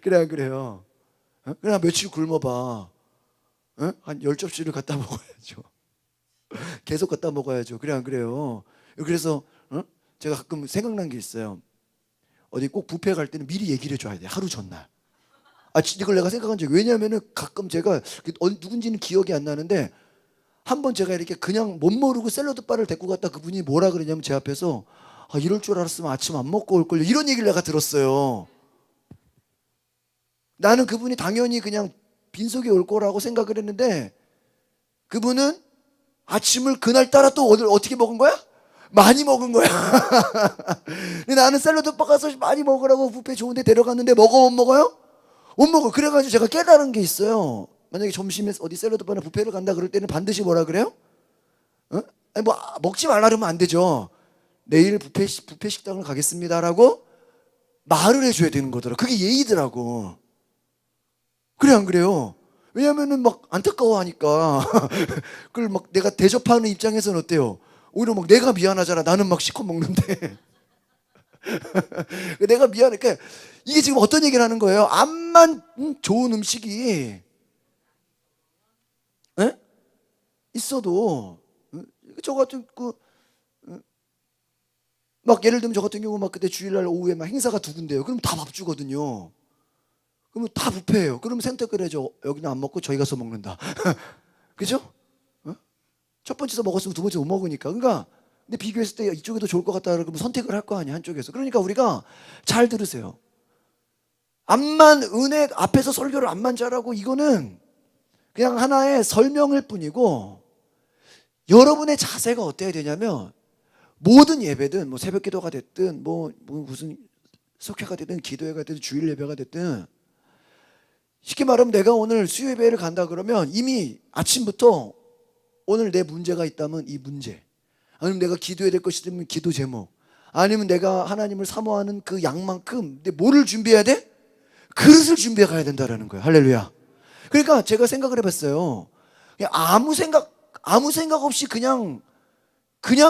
그래 안 그래요? 그냥 며칠 굶어봐. 한 10접시를 갖다 먹어야죠. 계속 갖다 먹어야죠. 그래 안 그래요? 그래서 제가 가끔 생각난 게 있어요. 어디 꼭 뷔페 갈 때는 미리 얘기를 해줘야 돼. 하루 전날. 이걸 내가 생각한 적이, 왜냐하면은 가끔 제가 누군지는 기억이 안 나는데 한 번 제가 이렇게 그냥 못 모르고 샐러드 바를 데리고 갔다 그분이 뭐라 그러냐면 제 앞에서 이럴 줄 알았으면 아침 안 먹고 올 걸요. 이런 얘기를 내가 들었어요. 나는 그분이 당연히 그냥 빈속에 올 거라고 생각을 했는데 그분은 아침을 그날따라 또 어떻게 먹은 거야? 많이 먹은 거야. 근데 나는 샐러드 바 가서 많이 먹으라고 뷔페 좋은 데 데려갔는데 못 먹어요? 못 먹어. 그래가지고 제가 깨달은 게 있어요. 만약에 점심에 어디 샐러드 바나 뷔페를 간다 그럴 때는 반드시 뭐라 그래요? 아니 뭐 먹지 말라 그러면 안 되죠. 내일 뷔페 식당을 가겠습니다라고 말을 해줘야 되는 거더라. 그게 예의더라고. 그래 안 그래요? 왜냐면은 막 안타까워하니까 그걸 막 내가 대접하는 입장에서는 어때요? 오히려 막 내가 미안하잖아. 나는 막 시컷 먹는데 내가 미안해. 그러니까 이게 지금 어떤 얘기를 하는 거예요? 암만 좋은 음식이 있어도 저 같은 막 예를 들면 저 같은 경우 막 그때 주일날 오후에 막 행사가 두 군데요. 그럼 다 밥 주거든요. 그러면 다 뷔페예요. 그러면 선택을 해줘. 여기는 안 먹고 저희 가서 먹는다. 그죠? 첫 번째서 먹었으면 두 번째 못 먹으니까. 그러니까 근데 비교했을 때 이쪽이 더 좋을 것 같다 그러면 선택을 할 거 아니야, 한쪽에서. 그러니까 우리가 잘 들으세요. 암만 은혜 앞에서 설교를 암만 잘하고 이거는 그냥 하나의 설명일 뿐이고 여러분의 자세가 어때야 되냐면 모든 예배든 뭐 새벽 기도가 됐든 뭐 무슨 석회가 됐든 기도회가 됐든 주일 예배가 됐든 쉽게 말하면 내가 오늘 수요 예배를 간다 그러면 이미 아침부터 오늘 내 문제가 있다면 이 문제, 아니면 내가 기도해야 될 것이 있으면 기도 제목, 아니면 내가 하나님을 사모하는 그 양만큼 근데 뭐를 준비해야 돼? 그릇을 준비해 가야 된다라는 거예요. 할렐루야. 그러니까 제가 생각을 해봤어요. 그냥 아무 생각 없이 그냥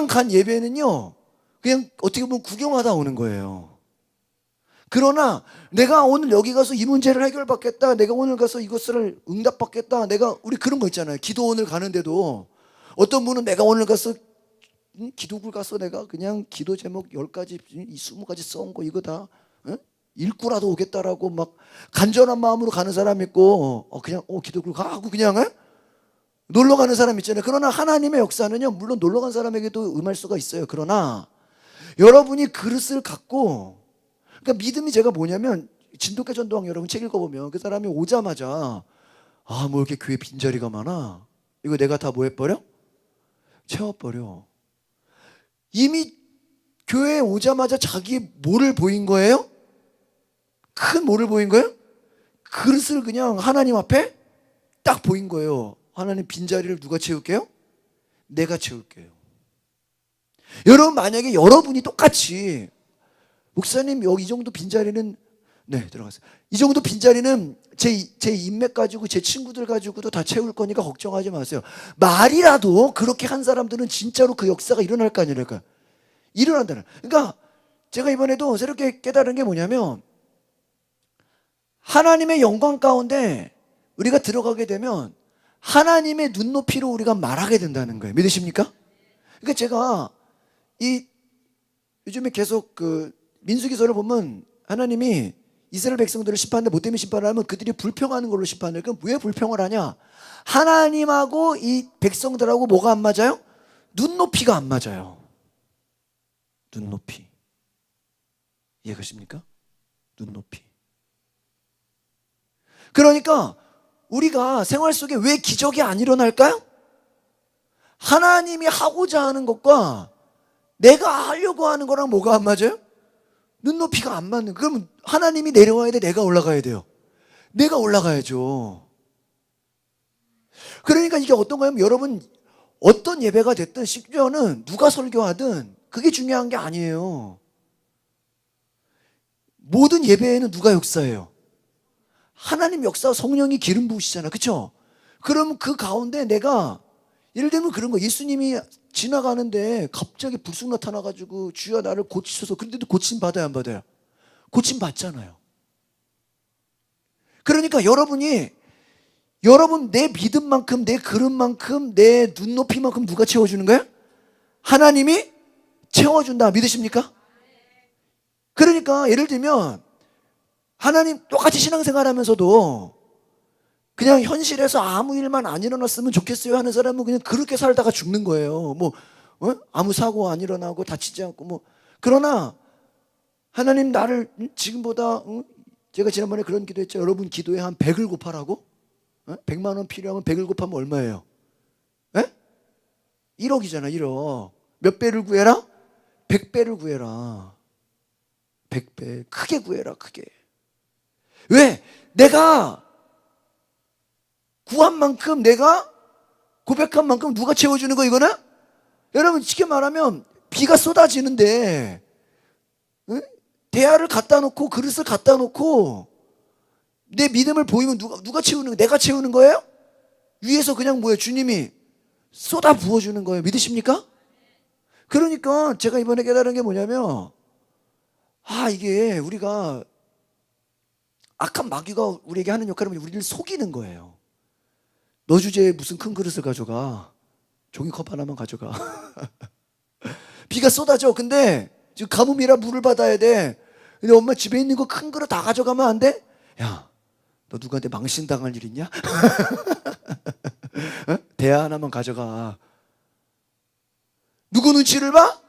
간 예배는요, 그냥 어떻게 보면 구경하다 오는 거예요. 그러나 내가 오늘 여기 가서 이 문제를 해결받겠다, 내가 오늘 가서 이것을 응답받겠다, 우리 그런 거 있잖아요. 기도원을 가는데도 어떤 분은 내가 오늘 가서 기도굴 가서 내가 그냥 기도 제목 10가지 20가지 써온 거 이거 다 읽고라도 오겠다라고 막 간절한 마음으로 가는 사람 있고 그냥 기도굴 가고 그냥 놀러 가는 사람 있잖아요. 그러나 하나님의 역사는요, 물론 놀러 간 사람에게도 임할 수가 있어요. 그러나 여러분이 그릇을 갖고, 그러니까 믿음이 제가 뭐냐면 진돗개 전도왕 여러분 책 읽어보면 그 사람이 오자마자 뭐 이렇게 교회 빈자리가 많아, 이거 내가 다 뭐 해버려? 채워버려. 이미 교회에 오자마자 자기 뭐를 보인 거예요? 큰 뭐를 보인 거예요? 그릇을 그냥 하나님 앞에 딱 보인 거예요. 하나님 빈자리를 누가 채울게요? 내가 채울게요. 여러분 만약에 여러분이 똑같이 목사님 여기 이 정도 빈자리는 들어가세요. 이 정도 빈자리는 제 인맥 가지고 제 친구들 가지고도 다 채울 거니까 걱정하지 마세요. 말이라도 그렇게 한 사람들은 진짜로 그 역사가 일어날 거 아니랄까요? 일어난다는. 그러니까 제가 이번에도 새롭게 깨달은 게 뭐냐면 하나님의 영광 가운데 우리가 들어가게 되면 하나님의 눈높이로 우리가 말하게 된다는 거예요. 믿으십니까? 그러니까 제가 요즘에 계속 민수기서를 보면 하나님이 이스라엘 백성들을 심판하는데 못되면 심판을 하면 그들이 불평하는 걸로 심판을. 그럼 왜 불평을 하냐? 하나님하고 이 백성들하고 뭐가 안 맞아요? 눈높이가 안 맞아요. 눈높이. 이해가십니까? 눈높이. 그러니까 우리가 생활 속에 왜 기적이 안 일어날까요? 하나님이 하고자 하는 것과 내가 하려고 하는 거랑 뭐가 안 맞아요? 눈높이가 안 맞는. 그러면 하나님이 내려와야 돼? 내가 올라가야 돼요? 내가 올라가야죠. 그러니까 이게 어떤가요? 여러분 어떤 예배가 됐든 심지어는 누가 설교하든 그게 중요한 게 아니에요. 모든 예배에는 누가 역사해요? 하나님 역사, 성령이 기름 부으시잖아. 그렇죠? 그럼 그 가운데 내가 예를 들면 그런 거, 예수님이 지나가는데 갑자기 불쑥 나타나가지고 주여 나를 고치소서. 그런데도 고침 받아요, 안 받아요? 고침 받잖아요. 그러니까 여러분 내 믿음만큼, 내 그릇만큼, 내 눈높이만큼 누가 채워주는 거야? 하나님이 채워준다. 믿으십니까? 그러니까 예를 들면 하나님 똑같이 신앙생활 하면서도 그냥 현실에서 아무 일만 안 일어났으면 좋겠어요 하는 사람은 그냥 그렇게 살다가 죽는 거예요. 뭐 아무 사고 안 일어나고 다치지 않고 뭐. 그러나 하나님 나를 지금보다 제가 지난번에 그런 기도했죠. 여러분 기도에 한 100을 곱하라고? 100만 원 필요하면 100을 곱하면 얼마예요? 1억이잖아. 1억. 몇 배를 구해라? 100배를 구해라. 100배. 크게 구해라. 크게. 왜? 내가 구한 만큼, 내가 고백한 만큼 누가 채워주는 거 이거는? 여러분 쉽게 말하면 비가 쏟아지는데 대야를 갖다 놓고 그릇을 갖다 놓고 내 믿음을 보이면 누가 채우는 거예요? 내가 채우는 거예요? 위에서 그냥 뭐예요? 주님이 쏟아 부어주는 거예요. 믿으십니까? 그러니까 제가 이번에 깨달은 게 뭐냐면 이게 우리가 악한 마귀가 우리에게 하는 역할은 우리를 속이는 거예요. 너 주제에 무슨 큰 그릇을 가져가. 종이컵 하나만 가져가. 비가 쏟아져. 근데 지금 가뭄이라 물을 받아야 돼. 근데 엄마 집에 있는 거 큰 그릇 다 가져가면 안 돼? 야, 너 누구한테 망신당할 일 있냐? 대야 하나만 가져가. 누구 눈치를 봐?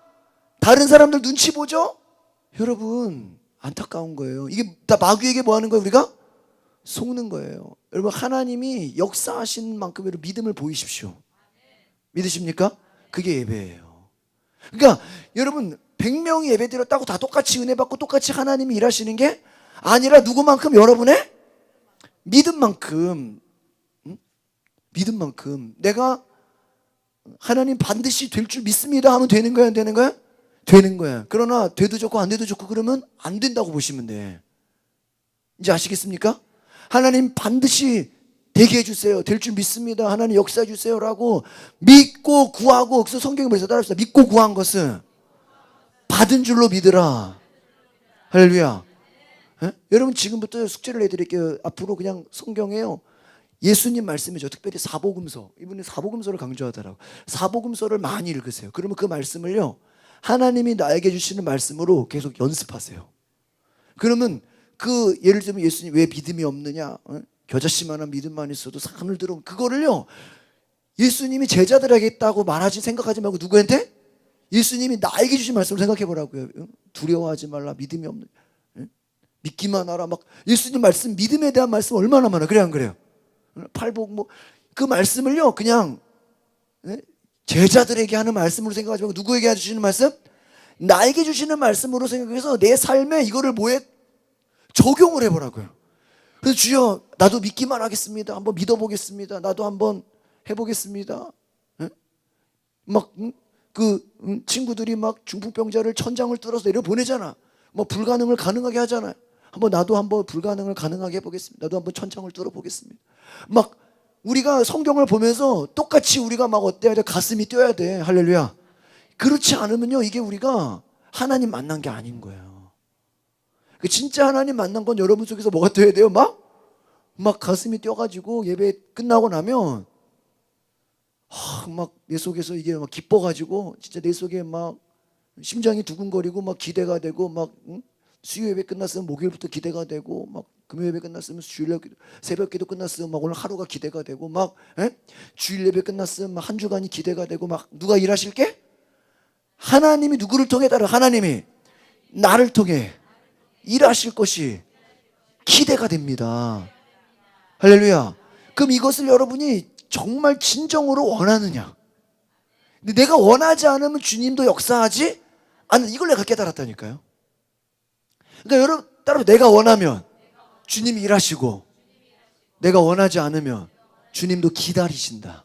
다른 사람들 눈치 보죠? 여러분 안타까운 거예요. 이게 다 마귀에게 뭐 하는 거예요? 우리가? 속는 거예요. 여러분 하나님이 역사하신 만큼의 믿음을 보이십시오. 믿으십니까? 그게 예배예요. 그러니까 여러분 100명이 예배 드렸다고 다 똑같이 은혜 받고 똑같이 하나님이 일하시는 게 아니라 누구만큼? 여러분의 믿음만큼 내가 하나님 반드시 될 줄 믿습니다 하면 되는 거야 안 되는 거야? 되는 거야. 그러나 돼도 좋고 안 돼도 좋고 그러면 안 된다고 보시면 돼. 이제 아시겠습니까? 하나님 반드시 되게 해주세요. 될 줄 믿습니다. 하나님 역사해 주세요라고 믿고 구하고. 그래서 성경에 뭐래서 따라합시다. 믿고 구한 것은 받은 줄로 믿으라. 할렐루야. 여러분 지금부터 숙제를 해드릴게요. 앞으로 그냥 성경에요. 예수님 말씀이죠. 특별히 사복음서. 이분은 사복음서를 강조하더라고요. 사복음서를 많이 읽으세요. 그러면 그 말씀을요. 하나님이 나에게 주시는 말씀으로 계속 연습하세요. 그러면 예를 들면 예수님 왜 믿음이 없느냐? 겨자씨만한 믿음만 있어도 산을 들어. 그거를요. 예수님이 제자들에게 있다고 생각하지 말고 누구한테? 예수님이 나에게 주신 말씀을 생각해 보라고요. 두려워하지 말라. 믿음이 없는. 믿기만 하라. 막 예수님 말씀, 믿음에 대한 말씀 얼마나 많아. 그래 안 그래요? 팔복 그 말씀을요. 그냥 제자들에게 하는 말씀으로 생각하지 말고 누구에게 주시는 말씀? 나에게 주시는 말씀으로 생각해서 내 삶에 이거를 적용을 해보라고요. 그래서 주여 나도 믿기만 하겠습니다. 한번 믿어보겠습니다. 나도 한번 해보겠습니다. 친구들이 막 중풍병자를 천장을 뚫어서 내려보내잖아. 불가능을 가능하게 하잖아요. 나도 한번 불가능을 가능하게 해보겠습니다. 나도 한번 천장을 뚫어보겠습니다. 우리가 성경을 보면서 똑같이 우리가 어때야 돼? 가슴이 뛰어야 돼. 할렐루야. 그렇지 않으면요 이게 우리가 하나님 만난 게 아닌 거예요. 진짜 하나님 만난 건 여러분 속에서 뭐가 돼야 돼요? 막 가슴이 뛰어가지고 예배 끝나고 나면 내 속에서 이게 기뻐가지고 진짜 내 속에 심장이 두근거리고 기대가 되고 수요 예배 끝났으면 목요일부터 기대가 되고 금요 예배 끝났으면 주일 새벽 기도 끝났으면 오늘 하루가 기대가 되고 주일 예배 끝났으면 한 주간이 기대가 되고 누가 일하실게? 하나님이 누구를 통해 따라 하나님이 나를 통해 일하실 것이 기대가 됩니다. 할렐루야. 그럼 이것을 여러분이 정말 진정으로 원하느냐? 근데 내가 원하지 않으면 주님도 역사하지 않는 이걸 내가 깨달았다니까요. 그러니까 여러분 따로 내가 원하면 주님이 일하시고 내가 원하지 않으면 주님도 기다리신다.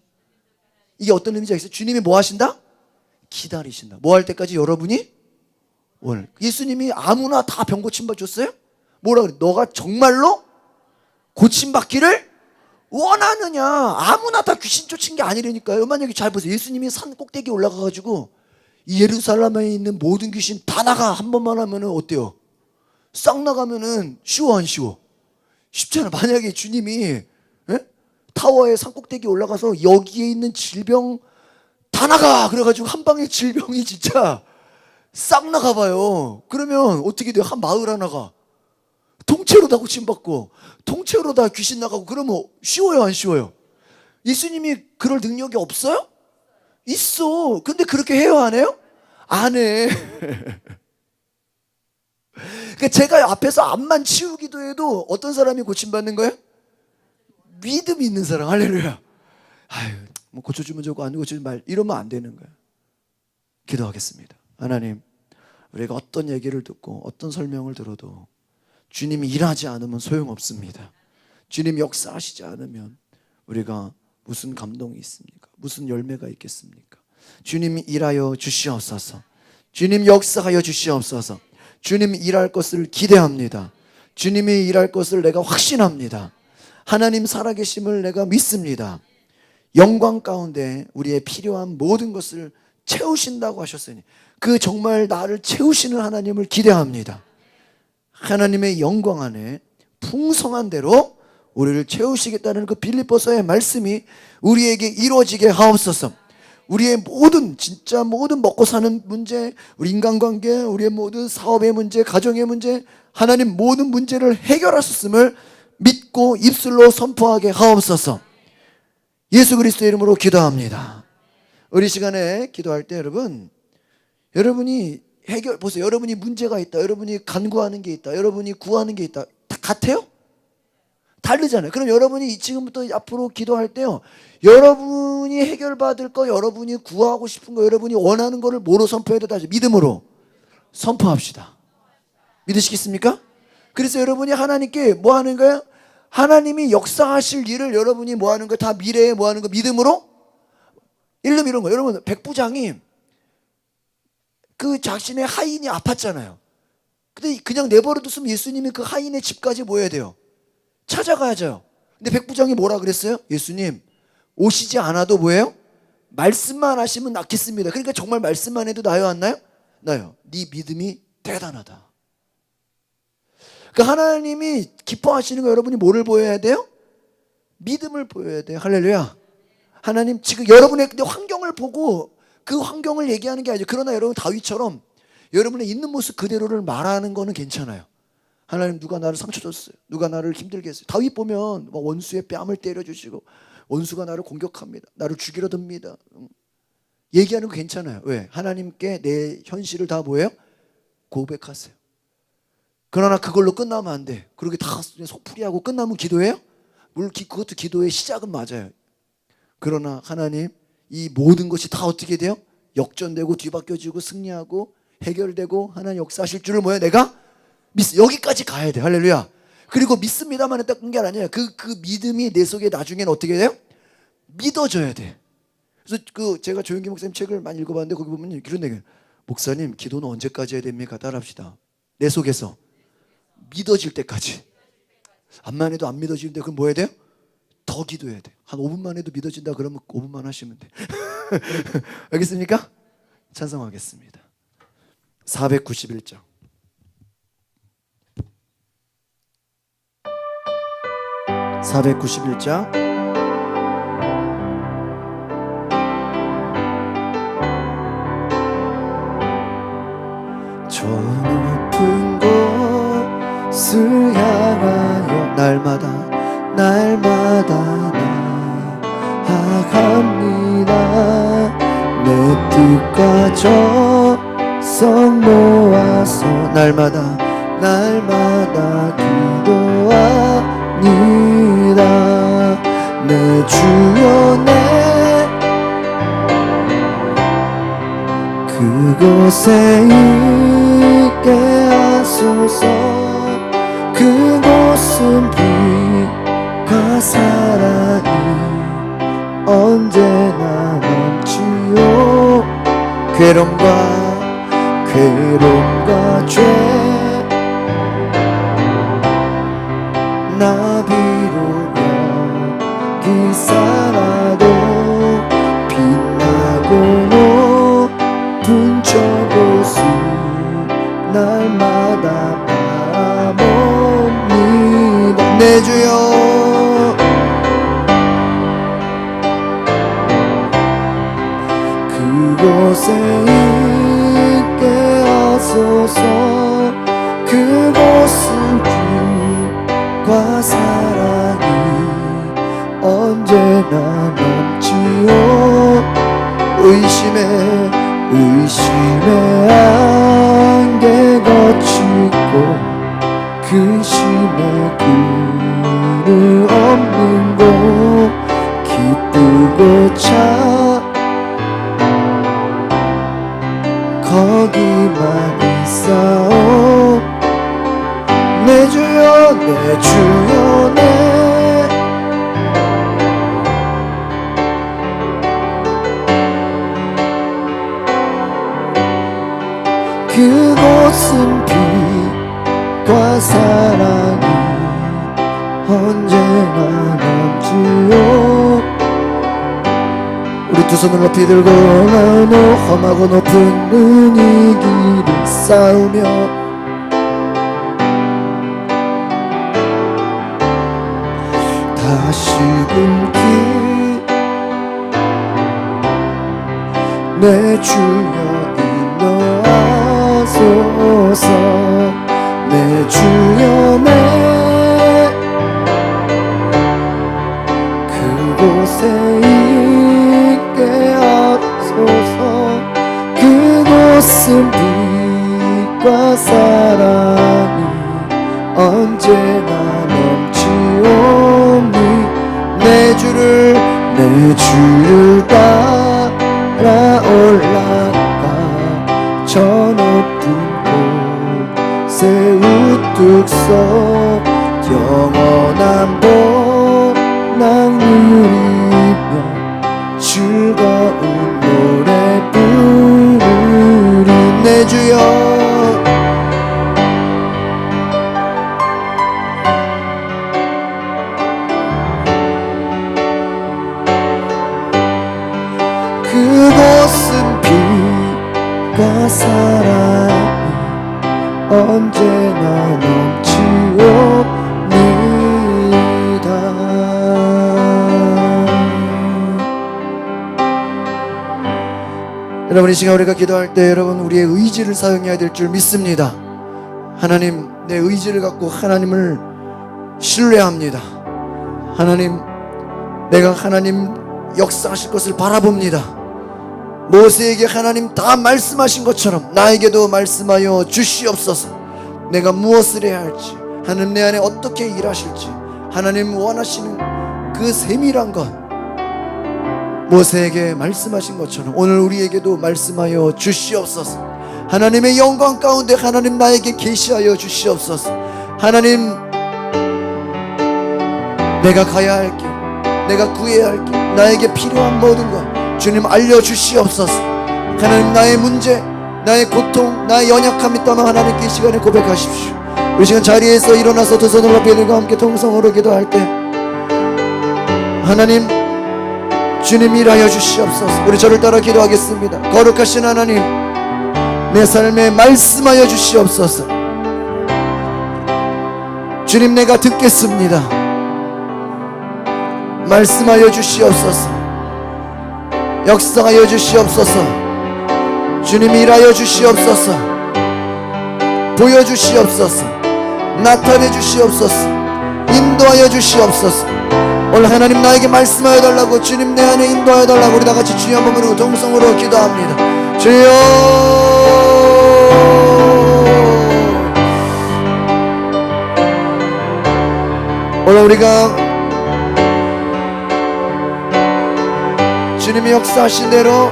이게 어떤 의미인지 알겠어요? 주님이 뭐 하신다? 기다리신다. 뭐 할 때까지 여러분이 원해. 예수님이 아무나 다 병 고침받 줬어요? 뭐라 그래? 너가 정말로 고침받기를 원하느냐? 아무나 다 귀신 쫓은 게 아니라니까요. 만약에 잘 보세요. 예수님이 산 꼭대기에 올라가가지고 이 예루살렘에 있는 모든 귀신 다 나가 한 번만 하면은 어때요? 싹 나가면은 쉬워 안 쉬워? 쉽잖아. 만약에 주님이 예? 타워의 산꼭대기 올라가서 여기에 있는 질병 다 나가 그래가지고 한 방에 질병이 진짜 싹 나가봐요. 그러면 어떻게 돼요? 한 마을 하나가 통째로 다 고침받고 통째로 다 귀신 나가고 그러면 쉬워요, 안 쉬워요? 예수님이 그럴 능력이 없어요? 있어. 근데 그렇게 해요, 안 해요? 안 해. 그러니까 제가 앞에서 암만 치우기도 해도 어떤 사람이 고침받는 거예요? 믿음이 있는 사람. 할렐루야. 아유, 뭐 고쳐주면 좋고 안 고쳐주면 말 이러면 안 되는 거예요. 기도하겠습니다. 하나님, 우리가 어떤 얘기를 듣고 어떤 설명을 들어도 주님이 일하지 않으면 소용없습니다. 주님 역사하시지 않으면 우리가 무슨 감동이 있습니까? 무슨 열매가 있겠습니까? 주님이 일하여 주시옵소서. 주님 역사하여 주시옵소서. 주님이 일할 것을 기대합니다. 주님이 일할 것을 내가 확신합니다. 하나님 살아계심을 내가 믿습니다. 영광 가운데 우리의 필요한 모든 것을 채우신다고 하셨으니 그 정말 나를 채우시는 하나님을 기대합니다. 하나님의 영광 안에 풍성한 대로 우리를 채우시겠다는 그 빌립보서의 말씀이 우리에게 이루어지게 하옵소서. 우리의 모든 진짜 모든 먹고 사는 문제, 우리 인간관계, 우리의 모든 사업의 문제, 가정의 문제, 하나님 모든 문제를 해결하셨음을 믿고 입술로 선포하게 하옵소서. 예수 그리스도의 이름으로 기도합니다. 우리 시간에 기도할 때 여러분이 보세요. 여러분이 문제가 있다, 여러분이 간구하는 게 있다, 여러분이 구하는 게 있다, 다 같아요? 다르잖아요. 그럼 여러분이 지금부터 앞으로 기도할 때요, 여러분이 해결받을 거, 여러분이 구하고 싶은 거, 여러분이 원하는 거를 뭐로 선포해야 되다? 믿음으로 선포합시다. 믿으시겠습니까? 그래서 여러분이 하나님께 뭐 하는 거예요? 하나님이 역사하실 일을 여러분이 뭐 하는 거예요? 다 미래에 뭐 하는 거? 믿음으로? 이런 거예요. 여러분, 백부장이 그 자신의 하인이 아팠잖아요. 근데 그냥 내버려뒀으면 예수님이 그 하인의 집까지 뭐 해야 돼요? 찾아가야죠. 근데 백부장이 뭐라 그랬어요? 예수님, 오시지 않아도 뭐예요? 말씀만 하시면 낫겠습니다. 그러니까 정말 말씀만 해도 나요, 안 나요? 나요. 네 믿음이 대단하다. 그러니까 하나님이 기뻐하시는 거 여러분이 뭐를 보여야 돼요? 믿음을 보여야 돼요. 할렐루야. 하나님 지금 여러분의 환경을 보고 그 환경을 얘기하는 게 아니죠. 그러나 여러분 다윗처럼 여러분의 있는 모습 그대로를 말하는 거는 괜찮아요. 하나님, 누가 나를 상처 줬어요? 누가 나를 힘들게 했어요? 다윗 보면 원수의 뺨을 때려주시고 원수가 나를 공격합니다. 나를 죽이려 듭니다. 얘기하는 거 괜찮아요. 왜? 하나님께 내 현실을 다 뭐예요? 고백하세요. 그러나 그걸로 끝나면 안 돼. 그렇게 다 속풀이하고 끝나면 기도해요? 물론 그것도 기도의 시작은 맞아요. 그러나 하나님, 이 모든 것이 다 어떻게 돼요? 역전되고 뒤바뀌어지고 승리하고 해결되고 하나님 역사하실 줄을 뭐예요? 내가 여기까지 가야 돼. 할렐루야. 그리고 믿습니다만 했던 게 아니에요. 그 믿음이 내 속에 나중에는 어떻게 돼요? 믿어져야 돼. 그래서 제가 조영기 목사님 책을 많이 읽어봤는데 거기 보면 이런 얘기예요. 목사님, 기도는 언제까지 해야 됩니까? 따라합시다. 내 속에서 믿어질 때까지. 암만 해도 안 믿어지는데 그럼 뭐 해야 돼요? 더 기도해야 돼. 한 5분만 해도 믿어진다 그러면 5분만 하시면 돼. 알겠습니까? 찬송하겠습니다. 491장. 저 높은 곳을 향하여 날마다 나아갑니다. 내 뜻과 정성 모아서 날마다 기도합니다. 내 주여, 내 그곳에 있게 하소서. 그곳은 빛과 사랑이 언제나 넘치요. 괴로움과 죄 나 비록 여기 살아도 빛나고 높은 저곳을 날마다 바라봅니다. 내 주 그곳에 있게 하소서. 그곳은 빛과 사랑이 언제나 넘치오. 의심의 안개 거치고 근심의 굴을 없는 곳 기쁘고 차 거기만 있사오. 내 주여 내 주여 내 그곳은 빛과 사랑이 언제나 넘치오. 우리 두 손을 높이 들고 나오며 험하고 높은 눈이 길을 쌓으며 다시 굵기 내 주여 인도하소서. 내 주여 내 그곳에 있게 하소서. 그곳은 빛과 사랑이 언제나 넘치오니 내 주를 따라 올라가 저 높은 곳에 우뚝 서 영원한 복락 누리며 즐거운 노래 부르리. 내 주여 그곳은 빛과 사랑이 언제나 넘치옵니다. 여러분 이 시간 우리가 기도할 때 여러분 우리의 의지를 사용해야 될 줄 믿습니다. 하나님 내 의지를 갖고 하나님을 신뢰합니다. 하나님 내가 하나님 역사하실 것을 바라봅니다. 모세에게 하나님 다 말씀하신 것처럼 나에게도 말씀하여 주시옵소서. 내가 무엇을 해야 할지 하나님 내 안에 어떻게 일하실지 하나님 원하시는 그 세밀한 것 모세에게 말씀하신 것처럼 오늘 우리에게도 말씀하여 주시옵소서. 하나님의 영광 가운데 하나님 나에게 계시하여 주시옵소서. 하나님 내가 가야 할 길, 내가 구해야 할 길, 나에게 필요한 모든 것 주님 알려주시옵소서. 하나님 나의 문제, 나의 고통, 나의 연약함 있다면 하나님께 이 시간에 고백하십시오. 우리 시간 자리에서 일어나서 두 손을 높이 들고 함께 통성으로 기도할 때 하나님 주님 일하여 주시옵소서. 우리 저를 따라 기도하겠습니다. 거룩하신 하나님 내 삶에 말씀하여 주시옵소서. 주님 내가 듣겠습니다. 말씀하여 주시옵소서. 역사하여 주시옵소서. 주님 일하여 주시옵소서. 보여주시옵소서. 나타내 주시옵소서. 인도하여 주시옵소서. 오늘 하나님 나에게 말씀하여 달라고 주님 내 안에 인도하여 달라고 우리 다같이 주여 한번 부르고 동성으로 기도합니다. 주여 오늘 우리가 주님이 역사하신 대로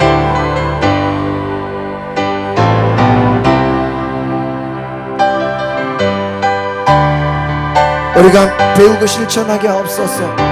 우리가 배우고 실천하게 하옵소서.